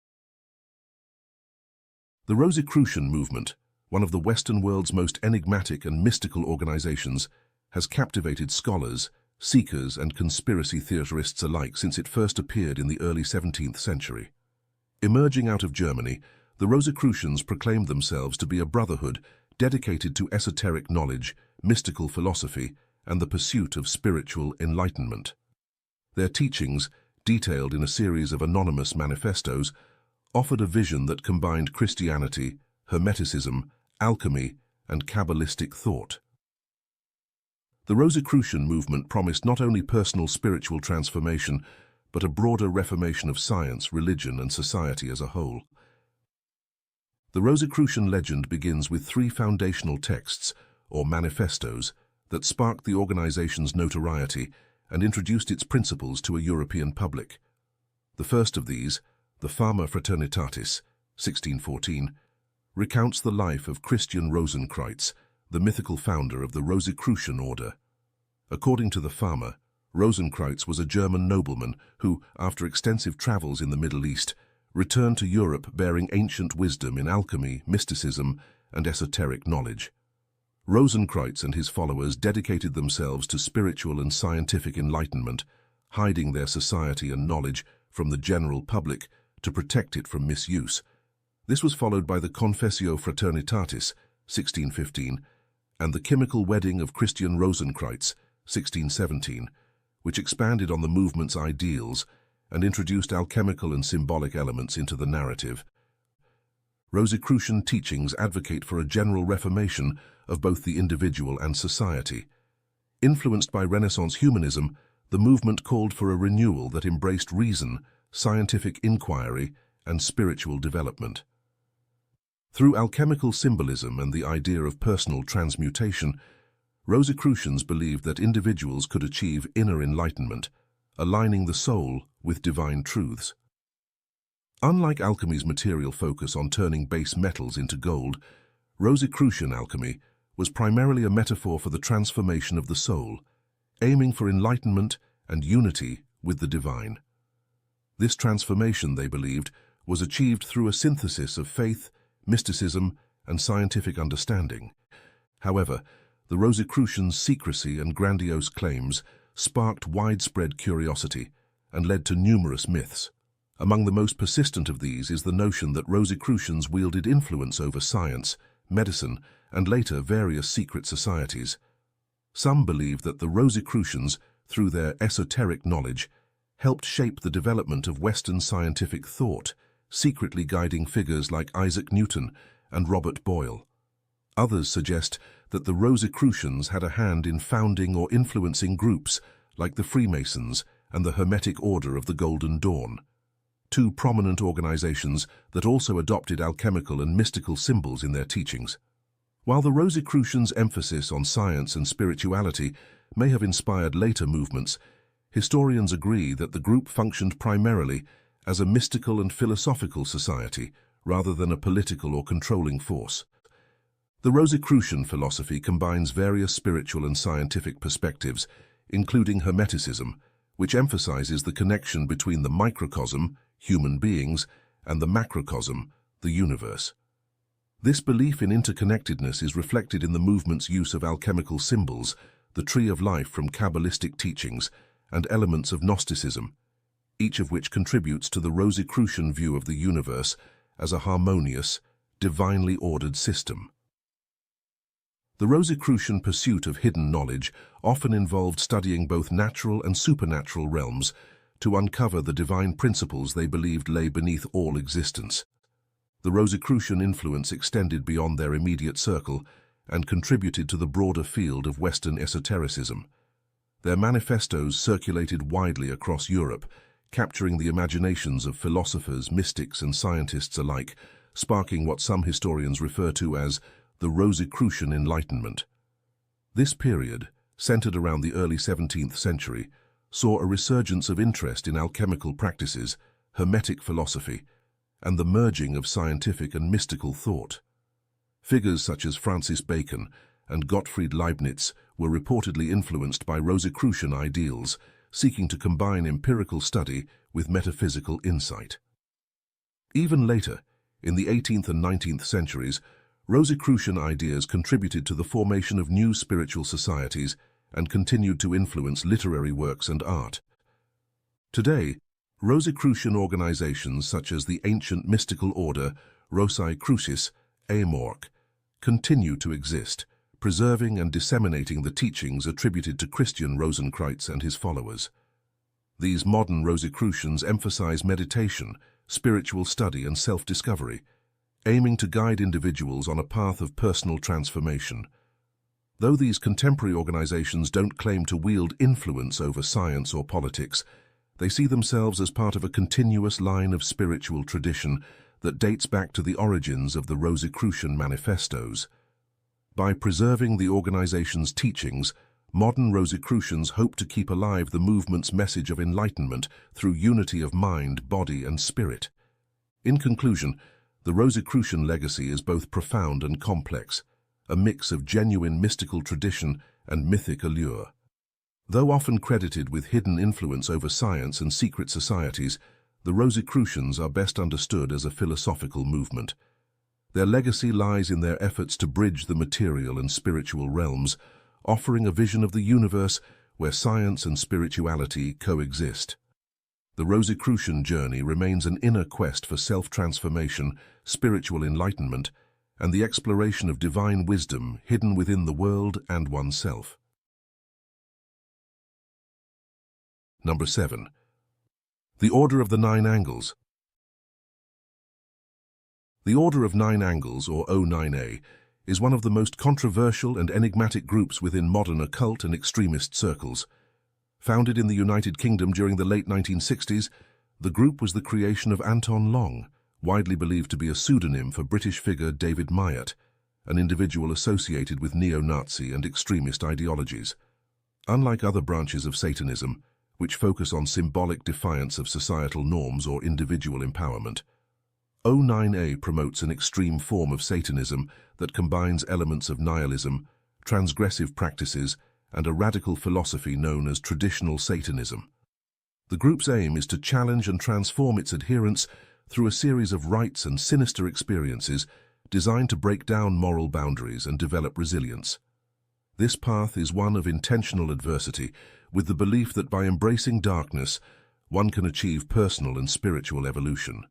[SPEAKER 1] The Rosicrucian movement, one of the Western world's most enigmatic and mystical organizations, has captivated scholars, seekers, and conspiracy theorists alike since it first appeared in the early 17th century. Emerging out of Germany, the Rosicrucians proclaimed themselves to be a brotherhood dedicated to esoteric knowledge, mystical philosophy, and the pursuit of spiritual enlightenment. Their teachings, detailed in a series of anonymous manifestos, offered a vision that combined Christianity, Hermeticism, alchemy, and Kabbalistic thought. The Rosicrucian movement promised not only personal spiritual transformation, but a broader reformation of science, religion, and society as a whole. The Rosicrucian legend begins with 3 foundational texts, or manifestos, that sparked the organization's notoriety and introduced its principles to a European public. The first of these, the Fama Fraternitatis, 1614, recounts the life of Christian Rosenkreuz, the mythical founder of the Rosicrucian order. According to the Fama, Rosenkreuz was a German nobleman who, after extensive travels in the Middle East, returned to Europe bearing ancient wisdom in alchemy, mysticism, and esoteric knowledge. Rosenkreuz and his followers dedicated themselves to spiritual and scientific enlightenment, hiding their society and knowledge from the general public to protect it from misuse. This was followed by the Confessio Fraternitatis, 1615, and the Chemical Wedding of Christian Rosenkreuz, 1617, which expanded on the movement's ideals and introduced alchemical and symbolic elements into the narrative. Rosicrucian teachings advocate for a general reformation of both the individual and society. Influenced by Renaissance humanism, the movement called for a renewal that embraced reason, scientific inquiry, and spiritual development. Through alchemical symbolism and the idea of personal transmutation, Rosicrucians believed that individuals could achieve inner enlightenment, aligning the soul with divine truths. Unlike alchemy's material focus on turning base metals into gold, Rosicrucian alchemy, was primarily a metaphor for the transformation of the soul, aiming for enlightenment and unity with the divine. This transformation, they believed, was achieved through a synthesis of faith, mysticism, and scientific understanding. However, the Rosicrucians' secrecy and grandiose claims sparked widespread curiosity and led to numerous myths. Among the most persistent of these is the notion that Rosicrucians wielded influence over science, medicine, and later various secret societies. Some believe that the Rosicrucians, through their esoteric knowledge, helped shape the development of Western scientific thought, secretly guiding figures like Isaac Newton and Robert Boyle. Others suggest that the Rosicrucians had a hand in founding or influencing groups like the Freemasons and the Hermetic Order of the Golden Dawn, two prominent organizations that also adopted alchemical and mystical symbols in their teachings. While the Rosicrucians' emphasis on science and spirituality may have inspired later movements, historians agree that the group functioned primarily as a mystical and philosophical society rather than a political or controlling force. The Rosicrucian philosophy combines various spiritual and scientific perspectives, including Hermeticism, which emphasizes the connection between the microcosm, human beings, and the macrocosm, the universe. This belief in interconnectedness is reflected in the movement's use of alchemical symbols, the tree of life from Kabbalistic teachings, and elements of Gnosticism, each of which contributes to the Rosicrucian view of the universe as a harmonious, divinely ordered system. The Rosicrucian pursuit of hidden knowledge often involved studying both natural and supernatural realms to uncover the divine principles they believed lay beneath all existence. The Rosicrucian influence extended beyond their immediate circle and contributed to the broader field of Western esotericism. Their manifestos circulated widely across Europe, capturing the imaginations of philosophers, mystics, and scientists alike, sparking what some historians refer to as the Rosicrucian Enlightenment. This period, centered around the early 17th century, saw a resurgence of interest in alchemical practices, Hermetic philosophy, and the merging of scientific and mystical thought. Figures such as Francis Bacon and Gottfried Leibniz were reportedly influenced by Rosicrucian ideals, seeking to combine empirical study with metaphysical insight. Even later, in the 18th and 19th centuries, Rosicrucian ideas contributed to the formation of new spiritual societies and continued to influence literary works and art. Today, Rosicrucian organizations such as the ancient mystical order Rosicrucis, Amorc, continue to exist, preserving and disseminating the teachings attributed to Christian Rosenkreuz and his followers. These modern Rosicrucians emphasize meditation, spiritual study, and self-discovery, aiming to guide individuals on a path of personal transformation. Though these contemporary organizations don't claim to wield influence over science or politics, they see themselves as part of a continuous line of spiritual tradition that dates back to the origins of the Rosicrucian manifestos. By preserving the organization's teachings, modern Rosicrucians hope to keep alive the movement's message of enlightenment through unity of mind, body, and spirit. In conclusion, the Rosicrucian legacy is both profound and complex, a mix of genuine mystical tradition and mythic allure. Though often credited with hidden influence over science and secret societies, the Rosicrucians are best understood as a philosophical movement. Their legacy lies in their efforts to bridge the material and spiritual realms, offering a vision of the universe where science and spirituality coexist. The Rosicrucian journey remains an inner quest for self-transformation, spiritual enlightenment, and the exploration of divine wisdom hidden within the world and oneself. Number 7. The Order of the Nine Angles. The Order of Nine Angles, or O9A, is one of the most controversial and enigmatic groups within modern occult and extremist circles. Founded in the United Kingdom during the late 1960s, the group was the creation of Anton Long, widely believed to be a pseudonym for British figure David Myatt, an individual associated with neo-Nazi and extremist ideologies. Unlike other branches of Satanism, which focus on symbolic defiance of societal norms or individual empowerment, O9A promotes an extreme form of Satanism that combines elements of nihilism, transgressive practices, and a radical philosophy known as traditional Satanism. The group's aim is to challenge and transform its adherents through a series of rites and sinister experiences designed to break down moral boundaries and develop resilience. This path is one of intentional adversity, with the belief that by embracing darkness, one can achieve personal and spiritual evolution.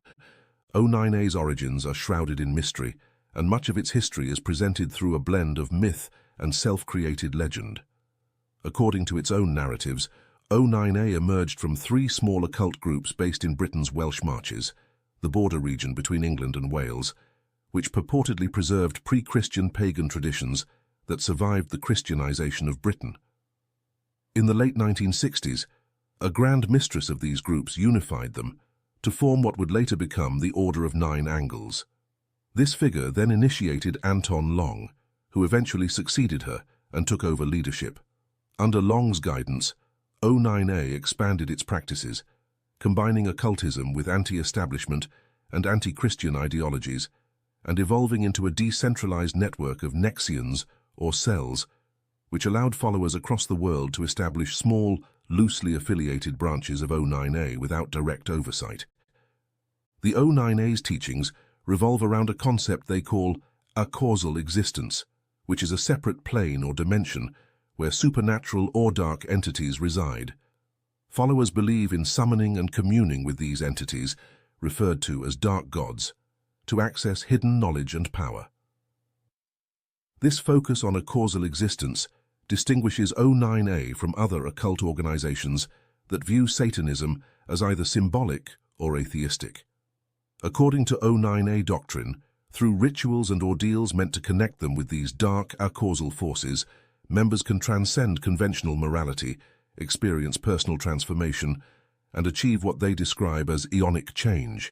[SPEAKER 1] O9A's origins are shrouded in mystery, and much of its history is presented through a blend of myth and self-created legend. According to its own narratives, O9A emerged from three small occult groups based in Britain's Welsh Marches, the border region between England and Wales, which purportedly preserved pre-Christian pagan traditions that survived the Christianization of Britain. In the late 1960s, a grand mistress of these groups unified them to form what would later become the Order of Nine Angles. This figure then initiated Anton Long, who eventually succeeded her and took over leadership. Under Long's guidance, O9A expanded its practices, combining occultism with anti-establishment and anti-Christian ideologies, and evolving into a decentralized network of Nexians, or cells, which allowed followers across the world to establish small, loosely affiliated branches of O9A without direct oversight. The O9A's teachings revolve around a concept they call a causal existence, which is a separate plane or dimension where supernatural or dark entities reside. Followers believe in summoning and communing with these entities, referred to as dark gods, to access hidden knowledge and power. This focus on a causal existence distinguishes O9A from other occult organizations that view Satanism as either symbolic or atheistic. According to O9A doctrine, through rituals and ordeals meant to connect them with these dark, acausal forces, members can transcend conventional morality, experience personal transformation, and achieve what they describe as eonic change,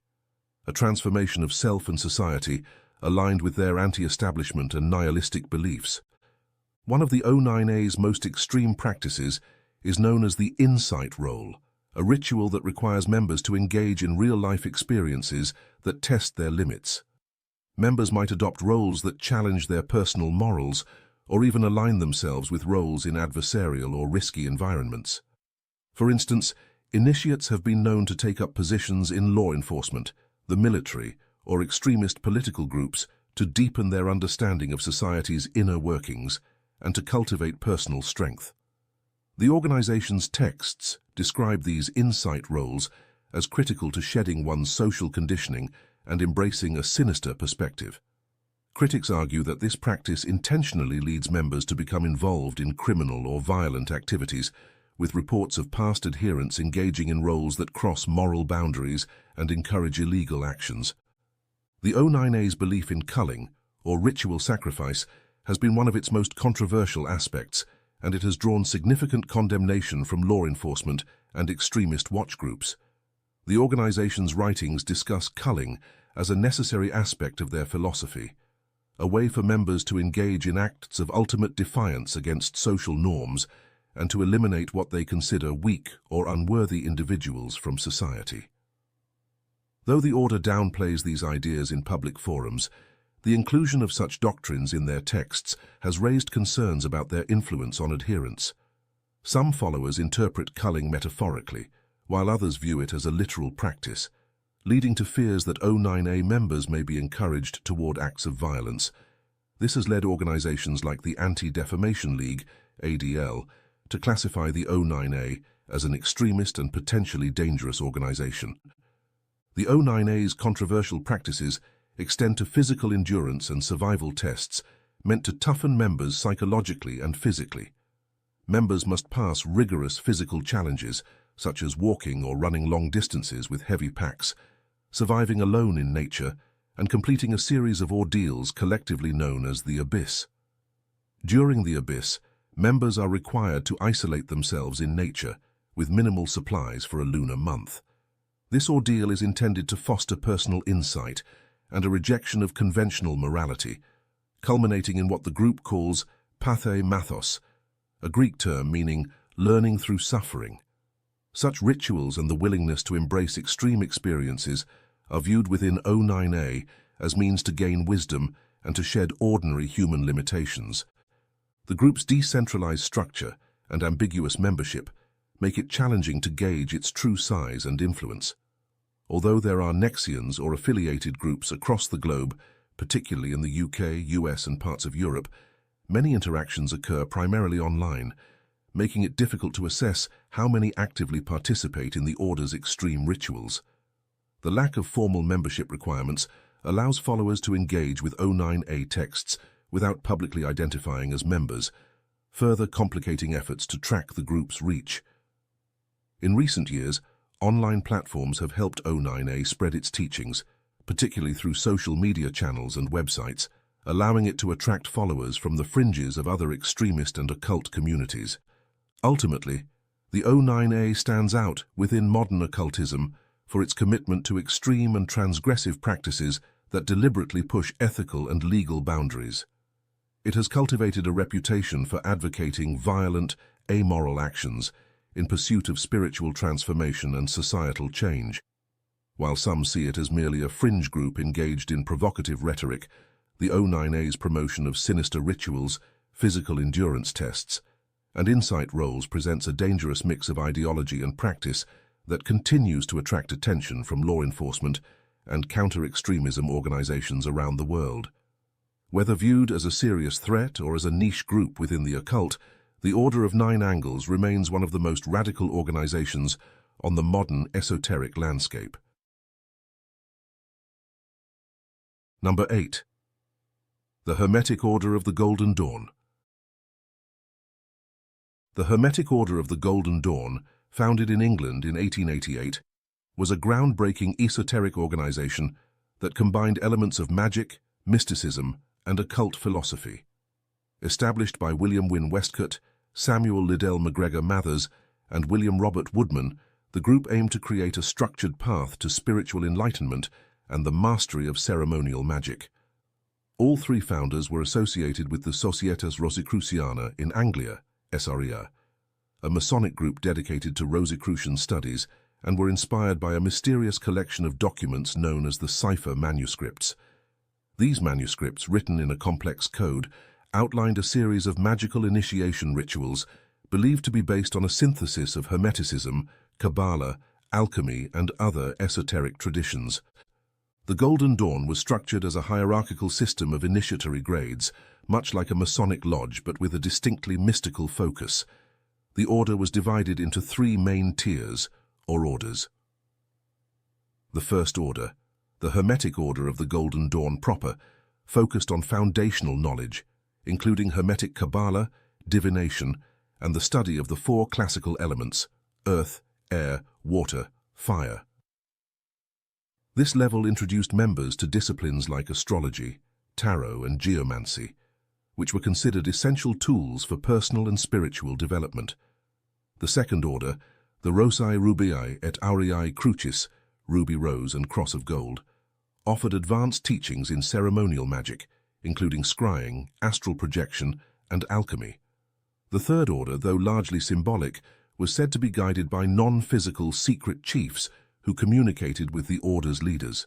[SPEAKER 1] a transformation of self and society aligned with their anti-establishment and nihilistic beliefs. One of the O9A's most extreme practices is known as the insight role, a ritual that requires members to engage in real-life experiences that test their limits. Members might adopt roles that challenge their personal morals, or even align themselves with roles in adversarial or risky environments. For instance, initiates have been known to take up positions in law enforcement, the military, or extremist political groups to deepen their understanding of society's inner workings and to cultivate personal strength. The organization's texts describe these insight roles as critical to shedding one's social conditioning and embracing a sinister perspective. Critics argue that this practice intentionally leads members to become involved in criminal or violent activities, with reports of past adherents engaging in roles that cross moral boundaries and encourage illegal actions. The O9A's belief in culling, or ritual sacrifice, has been one of its most controversial aspects, and it has drawn significant condemnation from law enforcement and extremist watch groups. The organization's writings discuss culling as a necessary aspect of their philosophy, a way for members to engage in acts of ultimate defiance against social norms and to eliminate what they consider weak or unworthy individuals from society. Though the order downplays these ideas in public forums, the inclusion of such doctrines in their texts has raised concerns about their influence on adherents. Some followers interpret culling metaphorically, while others view it as a literal practice, leading to fears that O9A members may be encouraged toward acts of violence. This has led organizations like the Anti-Defamation League, ADL, to classify the O9A as an extremist and potentially dangerous organization. The O9A's controversial practices extend to physical endurance and survival tests meant to toughen members psychologically and physically. Members must pass rigorous physical challenges, such as walking or running long distances with heavy packs, surviving alone in nature, and completing a series of ordeals collectively known as the Abyss. During the Abyss, members are required to isolate themselves in nature, with minimal supplies for a lunar month. This ordeal is intended to foster personal insight and a rejection of conventional morality, culminating in what the group calls pathemathos, a Greek term meaning learning through suffering. Such rituals and the willingness to embrace extreme experiences are viewed within O9A as means to gain wisdom and to shed ordinary human limitations. The group's decentralized structure and ambiguous membership make it challenging to gauge its true size and influence. Although there are Nexians or affiliated groups across the globe, particularly in the UK, US and parts of Europe, many interactions occur primarily online, making it difficult to assess how many actively participate in the Order's extreme rituals. The lack of formal membership requirements allows followers to engage with O9A texts without publicly identifying as members, further complicating efforts to track the group's reach. In recent years, online platforms have helped O9A spread its teachings, particularly through social media channels and websites, allowing it to attract followers from the fringes of other extremist and occult communities. Ultimately, the O9A stands out within modern occultism for its commitment to extreme and transgressive practices that deliberately push ethical and legal boundaries. It has cultivated a reputation for advocating violent, amoral actions in pursuit of spiritual transformation and societal change. While some see it as merely a fringe group engaged in provocative rhetoric, the O9A's promotion of sinister rituals, physical endurance tests, and insight roles presents a dangerous mix of ideology and practice that continues to attract attention from law enforcement and counter-extremism organizations around the world. Whether viewed as a serious threat or as a niche group within the occult, the Order of Nine Angles remains one of the most radical organizations on the modern esoteric landscape. Number 8. The Hermetic Order of the Golden Dawn. The Hermetic Order of the Golden Dawn, founded in England in 1888, was a groundbreaking esoteric organization that combined elements of magic, mysticism, and occult philosophy. Established by William Wynne Westcott, Samuel Liddell MacGregor Mathers, and William Robert Woodman, the group aimed to create a structured path to spiritual enlightenment and the mastery of ceremonial magic. All three founders were associated with the Societas Rosicruciana in Anglia, SREA, a Masonic group dedicated to Rosicrucian studies, and were inspired by a mysterious collection of documents known as the cipher manuscripts. These manuscripts, written in a complex code, outlined a series of magical initiation rituals believed to be based on a synthesis of Hermeticism, Kabbalah, alchemy, and other esoteric traditions. The Golden Dawn was structured as a hierarchical system of initiatory grades, much like a Masonic lodge but with a distinctly mystical focus. The order was divided into three main tiers, or orders. The first order, the Hermetic Order of the Golden Dawn proper, focused on foundational knowledge, including Hermetic Kabbalah, divination, and the study of the four classical elements, earth, air, water, fire. This level introduced members to disciplines like astrology, tarot, and geomancy, which were considered essential tools for personal and spiritual development. The second order, the Rosae Rubiae et Aureae Crucis, Ruby Rose and Cross of Gold, offered advanced teachings in ceremonial magic, including scrying, astral projection, and alchemy. The third order, though largely symbolic, was said to be guided by non-physical secret chiefs who communicated with the order's leaders.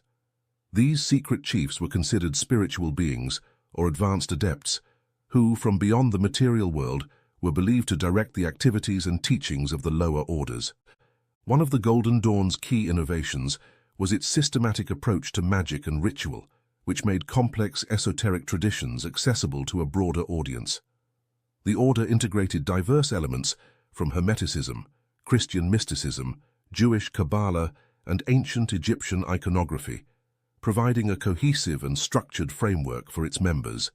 [SPEAKER 1] These secret chiefs were considered spiritual beings, or advanced adepts, who, from beyond the material world, were believed to direct the activities and teachings of the lower orders. One of the Golden Dawn's key innovations was its systematic approach to magic and ritual, which made complex esoteric traditions accessible to a broader audience. The order integrated diverse elements from Hermeticism, Christian mysticism, Jewish Kabbalah, and ancient Egyptian iconography, providing a cohesive and structured framework for its members.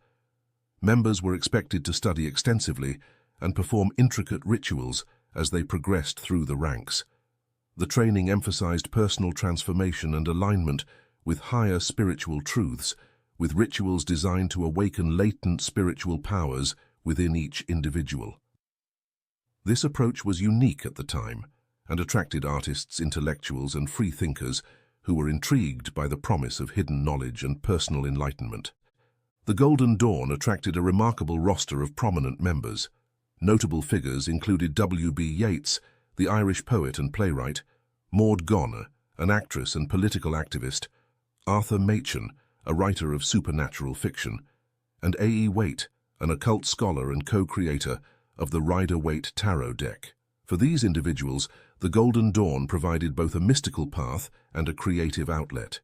[SPEAKER 1] Members were expected to study extensively and perform intricate rituals as they progressed through the ranks. The training emphasized personal transformation and alignment with higher spiritual truths, with rituals designed to awaken latent spiritual powers within each individual. This approach was unique at the time and attracted artists, intellectuals, and free thinkers who were intrigued by the promise of hidden knowledge and personal enlightenment. The Golden Dawn attracted a remarkable roster of prominent members. Notable figures included W.B. Yeats, the Irish poet and playwright, Maud Gonne, an actress and political activist, Arthur Machen, a writer of supernatural fiction, and A.E. Waite, an occult scholar and co-creator of the Rider-Waite Tarot deck. For these individuals, the Golden Dawn provided both a mystical path and a creative outlet.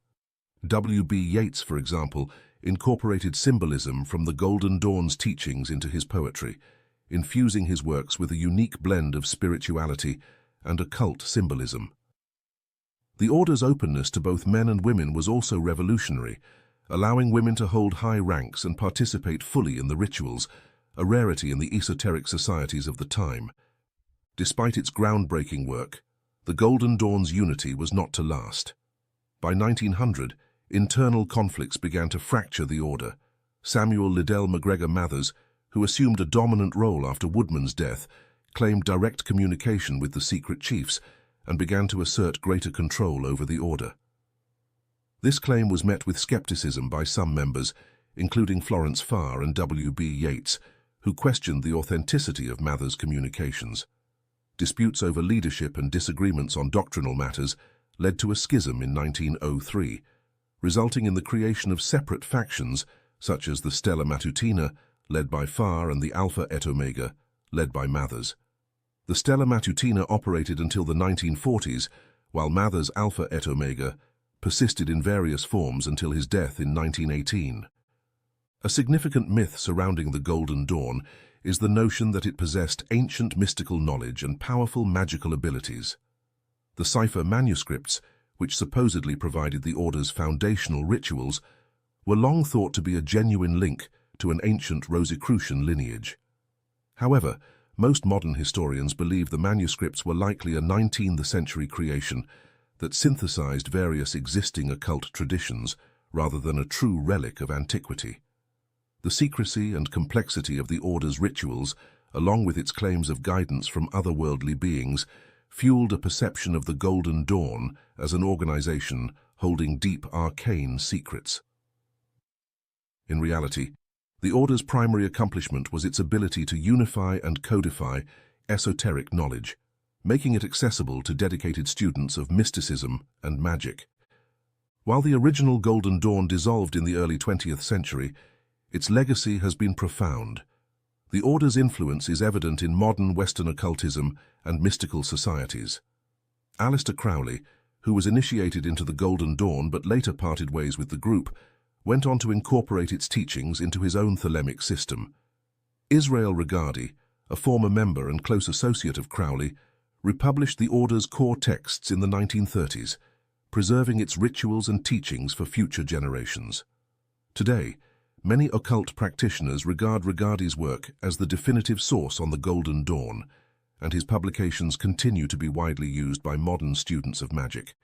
[SPEAKER 1] W.B. Yeats, for example, incorporated symbolism from the Golden Dawn's teachings into his poetry, infusing his works with a unique blend of spirituality and occult symbolism. The order's openness to both men and women was also revolutionary, allowing women to hold high ranks and participate fully in the rituals, a rarity in the esoteric societies of the time. Despite its groundbreaking work, the Golden Dawn's unity was not to last. By 1900, internal conflicts began to fracture the order. Samuel Liddell MacGregor Mathers, who assumed a dominant role after Woodman's death, claimed direct communication with the secret chiefs and began to assert greater control over the order. This claim was met with skepticism by some members, including Florence Farr and W.B. Yeats, who questioned the authenticity of Mathers' communications. Disputes over leadership and disagreements on doctrinal matters led to a schism in 1903, resulting in the creation of separate factions such as the Stella Matutina, led by Farr, and the Alpha et Omega, led by Mathers. The Stella Matutina operated until the 1940s, while Mathers' Alpha et Omega persisted in various forms until his death in 1918. A significant myth surrounding the Golden Dawn is the notion that it possessed ancient mystical knowledge and powerful magical abilities. The cipher manuscripts, which supposedly provided the order's foundational rituals, were long thought to be a genuine link to an ancient Rosicrucian lineage. However, most modern historians believe the manuscripts were likely a 19th century creation that synthesized various existing occult traditions rather than a true relic of antiquity. The secrecy and complexity of the order's rituals, along with its claims of guidance from otherworldly beings, fueled a perception of the Golden Dawn as an organization holding deep arcane secrets. In reality, the order's primary accomplishment was its ability to unify and codify esoteric knowledge, making it accessible to dedicated students of mysticism and magic. While the original Golden Dawn dissolved in the early 20th century, its legacy has been profound. The order's influence is evident in modern Western occultism and mystical societies. Aleister Crowley, who was initiated into the Golden Dawn but later parted ways with the group, went on to incorporate its teachings into his own thelemic system. Israel Regardie, a former member and close associate of Crowley, republished the order's core texts in the 1930s, preserving its rituals and teachings for future generations. Today, many occult practitioners regard Regardie's work as the definitive source on the Golden Dawn, and his publications continue to be widely used by modern students of magic.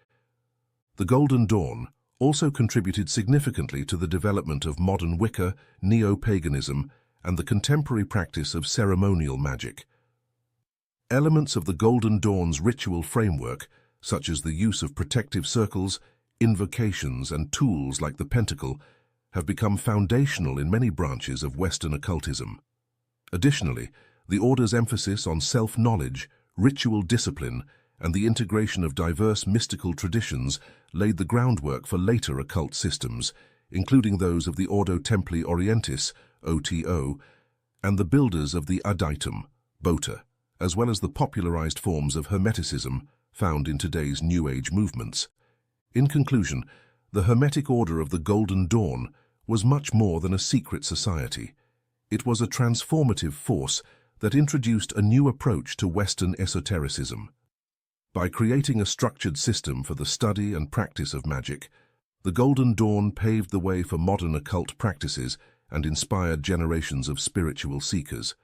[SPEAKER 1] The Golden Dawn also contributed significantly to the development of modern Wicca, neo-paganism, and the contemporary practice of ceremonial magic. Elements of the Golden Dawn's ritual framework, such as the use of protective circles, invocations, and tools like the pentacle, have become foundational in many branches of Western occultism. Additionally, the order's emphasis on self-knowledge, ritual discipline, and the integration of diverse mystical traditions laid the groundwork for later occult systems, including those of the Ordo Templi Orientis, OTO, and the builders of the Aditum, BOTA, as well as the popularized forms of Hermeticism found in today's New Age movements. In conclusion, the Hermetic Order of the Golden Dawn was much more than a secret society. It was a transformative force that introduced a new approach to Western esotericism. By creating a structured system for the study and practice of magic, the Golden Dawn paved the way for modern occult practices and inspired generations of spiritual seekers.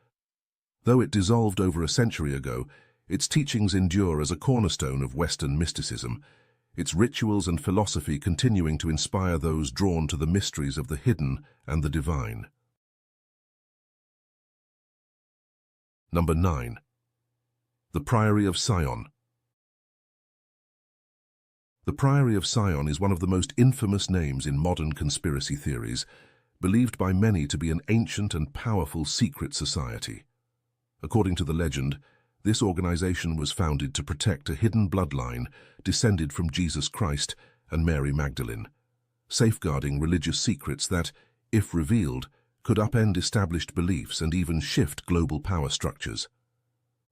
[SPEAKER 1] Though it dissolved over a century ago, its teachings endure as a cornerstone of Western mysticism, its rituals and philosophy continuing to inspire those drawn to the mysteries of the hidden and the divine. Number 9. The Priory of Sion. The Priory of Sion is one of the most infamous names in modern conspiracy theories, believed by many to be an ancient and powerful secret society. According to the legend, this organization was founded to protect a hidden bloodline descended from Jesus Christ and Mary Magdalene. safeguarding religious secrets that, if revealed, could upend established beliefs and even shift global power structures.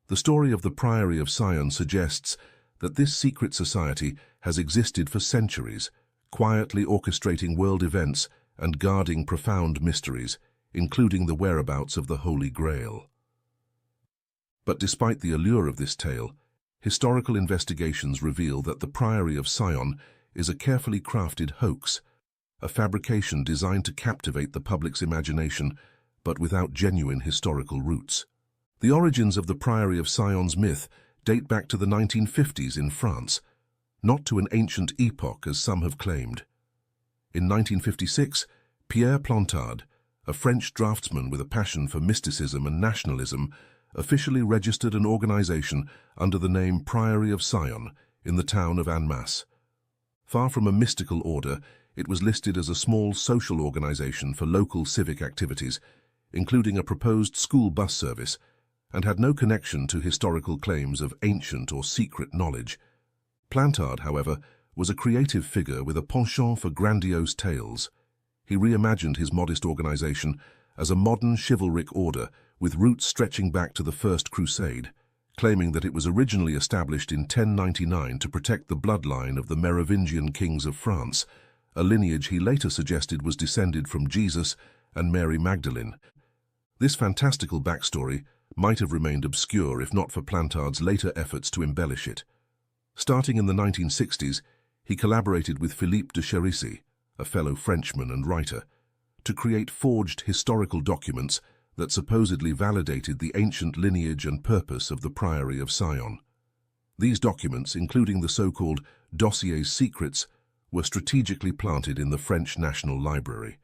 [SPEAKER 1] The story of the Priory of Sion suggests that this secret society has existed for centuries, quietly orchestrating world events and guarding profound mysteries, including the whereabouts of the Holy Grail. But despite the allure of this tale, historical investigations reveal that the Priory of Sion is a carefully crafted hoax, a fabrication designed to captivate the public's imagination, but without genuine historical roots. The origins of the Priory of Sion's myth date back to the 1950s in France, not to an ancient epoch as some have claimed. In 1956, Pierre Plantard, a French draftsman with a passion for mysticism and nationalism, officially registered an organization under the name Priory of Sion in the town of Annemasse. Far from a mystical order, it was listed as a small social organization for local civic activities, including a proposed school bus service, and had no connection to historical claims of ancient or secret knowledge. Plantard, however, was a creative figure with a penchant for grandiose tales. He reimagined his modest organization as a modern chivalric order with roots stretching back to the First Crusade, claiming that it was originally established in 1099 to protect the bloodline of the Merovingian kings of France, a lineage he later suggested was descended from Jesus and Mary Magdalene. This fantastical backstory might have remained obscure if not for Plantard's later efforts to embellish it. Starting in the 1960s, he collaborated with Philippe de Chérisy, a fellow Frenchman and writer, to create forged historical documents that supposedly validated the ancient lineage and purpose of the Priory of Sion. These documents, including the so-called dossier secrets, were strategically planted in the French National Library.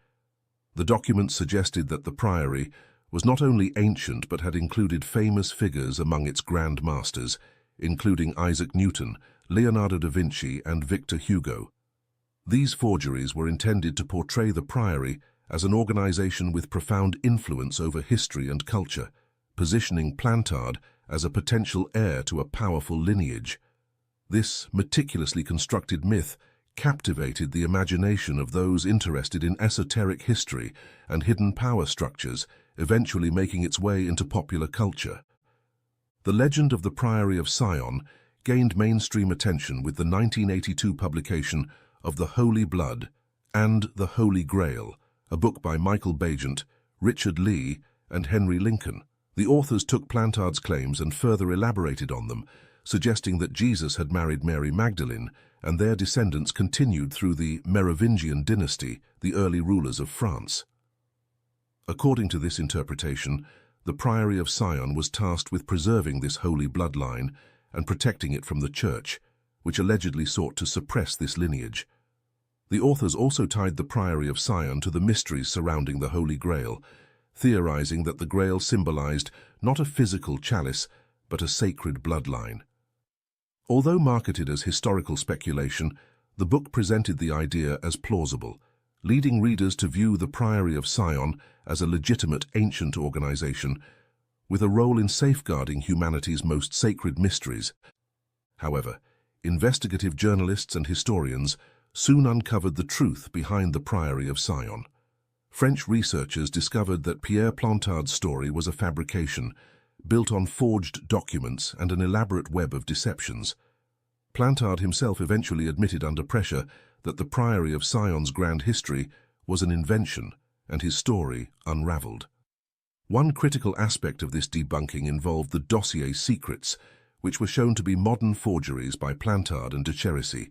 [SPEAKER 1] The documents suggested that the Priory was not only ancient but had included famous figures among its Grand Masters, including Isaac Newton, Leonardo da Vinci, and Victor Hugo. These forgeries were intended to portray the Priory as an organization with profound influence over history and culture, positioning Plantard as a potential heir to a powerful lineage. This meticulously constructed myth captivated the imagination of those interested in esoteric history and hidden power structures, eventually making its way into popular culture. The legend of the Priory of Sion gained mainstream attention with the 1982 publication of The Holy Blood and The Holy Grail, a book by Michael Bagent, Richard Lee, and Henry Lincoln. The authors took Plantard's claims and further elaborated on them, suggesting that Jesus had married Mary Magdalene, and their descendants continued through the Merovingian dynasty, the early rulers of France. According to this interpretation, the Priory of Sion was tasked with preserving this holy bloodline and protecting it from the Church, which allegedly sought to suppress this lineage. The authors also tied the Priory of Sion to the mysteries surrounding the Holy Grail, theorizing that the Grail symbolized not a physical chalice, but a sacred bloodline. Although marketed as historical speculation, the book presented the idea as plausible, leading readers to view the Priory of Sion as a legitimate ancient organization with a role in safeguarding humanity's most sacred mysteries. However, investigative journalists and historians soon uncovered the truth behind the Priory of Sion. French researchers discovered that Pierre Plantard's story was a fabrication, built on forged documents and an elaborate web of deceptions. Plantard himself eventually admitted under pressure that the Priory of Sion's grand history was an invention and his story unraveled. One critical aspect of this debunking involved the dossier secrets, which were shown to be modern forgeries by Plantard and de Chérisy,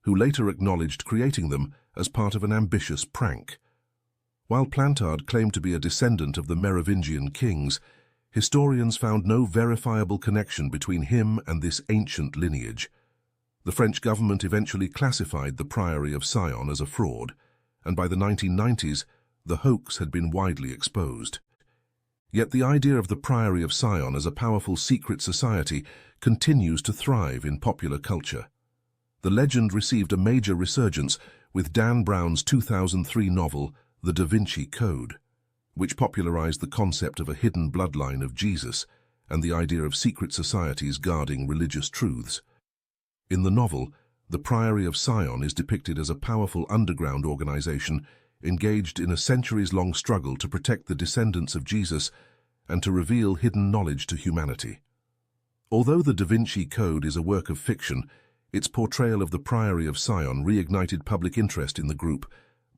[SPEAKER 1] who later acknowledged creating them as part of an ambitious prank. While Plantard claimed to be a descendant of the Merovingian kings, historians found no verifiable connection between him and this ancient lineage. The French government eventually classified the Priory of Sion as a fraud, and by the 1990s, the hoax had been widely exposed. Yet the idea of the Priory of Sion as a powerful secret society continues to thrive in popular culture. The legend received a major resurgence with Dan Brown's 2003 novel, The Da Vinci Code, which popularized the concept of a hidden bloodline of Jesus and the idea of secret societies guarding religious truths. In the novel, The Priory of Sion is depicted as a powerful underground organization engaged in a centuries-long struggle to protect the descendants of Jesus and to reveal hidden knowledge to humanity. Although the Da Vinci Code is a work of fiction, its portrayal of the Priory of Sion reignited public interest in the group,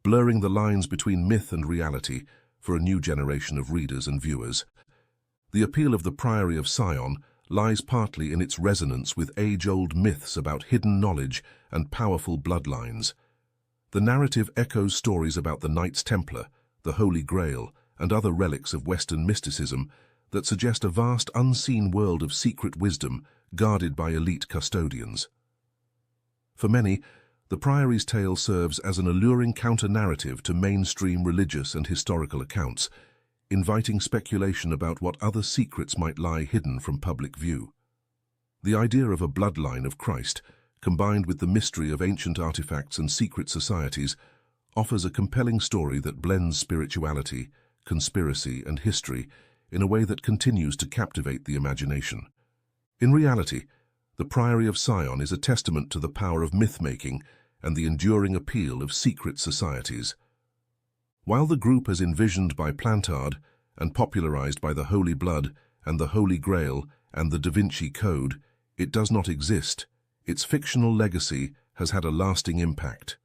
[SPEAKER 1] blurring the lines between myth and reality for a new generation of readers and viewers. The appeal of the Priory of Sion lies partly in its resonance with age-old myths about hidden knowledge and powerful bloodlines. The narrative echoes stories about the Knights Templar, the Holy Grail, and other relics of Western mysticism that suggest a vast unseen world of secret wisdom guarded by elite custodians. For many, the Priory's tale serves as an alluring counter-narrative to mainstream religious and historical accounts, inviting speculation about what other secrets might lie hidden from public view. The idea of a bloodline of Christ, combined with the mystery of ancient artifacts and secret societies, offers a compelling story that blends spirituality, conspiracy, and history in a way that continues to captivate the imagination. In reality, the Priory of Sion is a testament to the power of myth-making and the enduring appeal of secret societies. While the group as envisioned by Plantard and popularized by the Holy Blood and the Holy Grail and the Da Vinci Code, it does not exist. Its fictional legacy has had a lasting impact.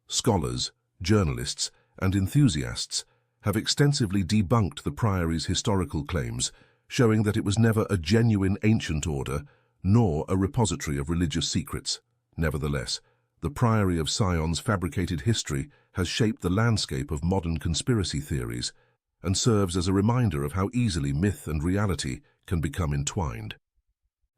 [SPEAKER 1] Scholars, journalists, and enthusiasts have extensively debunked the Priory's historical claims, showing that it was never a genuine ancient order, nor a repository of religious secrets. Nevertheless, the Priory of Sion's fabricated history has shaped the landscape of modern conspiracy theories and serves as a reminder of how easily myth and reality can become entwined.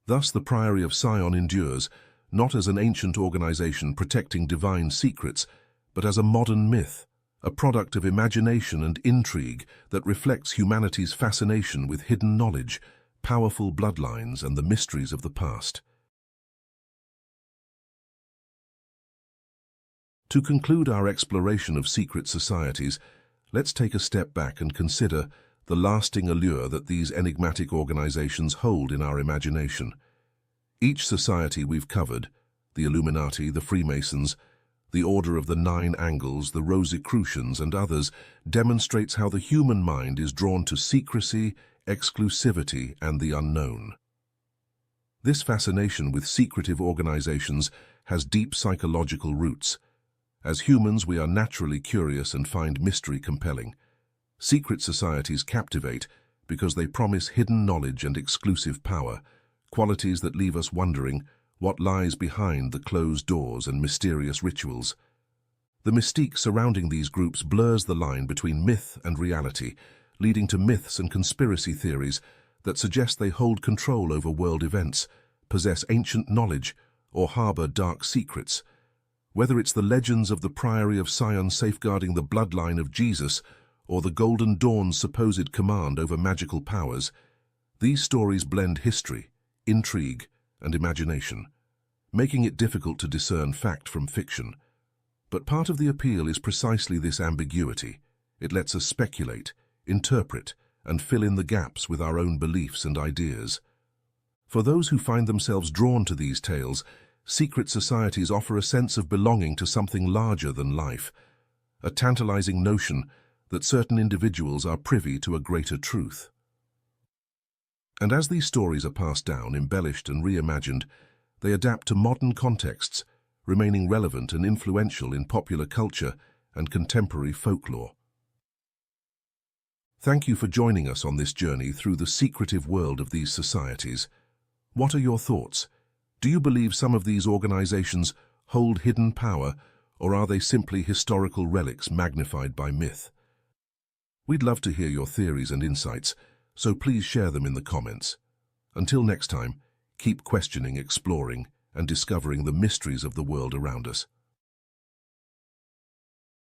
[SPEAKER 1] Thus, the Priory of Sion endures, not as an ancient organization protecting divine secrets, but as a modern myth, a product of imagination and intrigue that reflects humanity's fascination with hidden knowledge, powerful bloodlines, and the mysteries of the past. To conclude our exploration of secret societies, let's take a step back and consider the lasting allure that these enigmatic organizations hold in our imagination. Each society we've covered, the Illuminati, the Freemasons, the Order of the Nine Angles, the Rosicrucians, and others, demonstrates how the human mind is drawn to secrecy, exclusivity, and the unknown. This fascination with secretive organizations has deep psychological roots. As humans, we are naturally curious and find mystery compelling. Secret societies captivate because they promise hidden knowledge and exclusive power, qualities that leave us wondering what lies behind the closed doors and mysterious rituals. The mystique surrounding these groups blurs the line between myth and reality, leading to myths and conspiracy theories that suggest they hold control over world events, possess ancient knowledge, or harbor dark secrets. Whether it's the legends of the Priory of Sion safeguarding the bloodline of Jesus, or the Golden Dawn's supposed command over magical powers, these stories blend history, intrigue, and imagination, making it difficult to discern fact from fiction. But part of the appeal is precisely this ambiguity. It lets us speculate, interpret, and fill in the gaps with our own beliefs and ideas. For those who find themselves drawn to these tales, secret societies offer a sense of belonging to something larger than life, a tantalizing notion that certain individuals are privy to a greater truth. And as these stories are passed down, embellished and reimagined, they adapt to modern contexts, remaining relevant and influential in popular culture and contemporary folklore. Thank you for joining us on this journey through the secretive world of these societies. What are your thoughts? Do you believe some of these organizations hold hidden power, or are they simply historical relics magnified by myth? We'd love to hear your theories and insights, so please share them in the comments. Until next time, keep questioning, exploring, and discovering the mysteries of the world around us.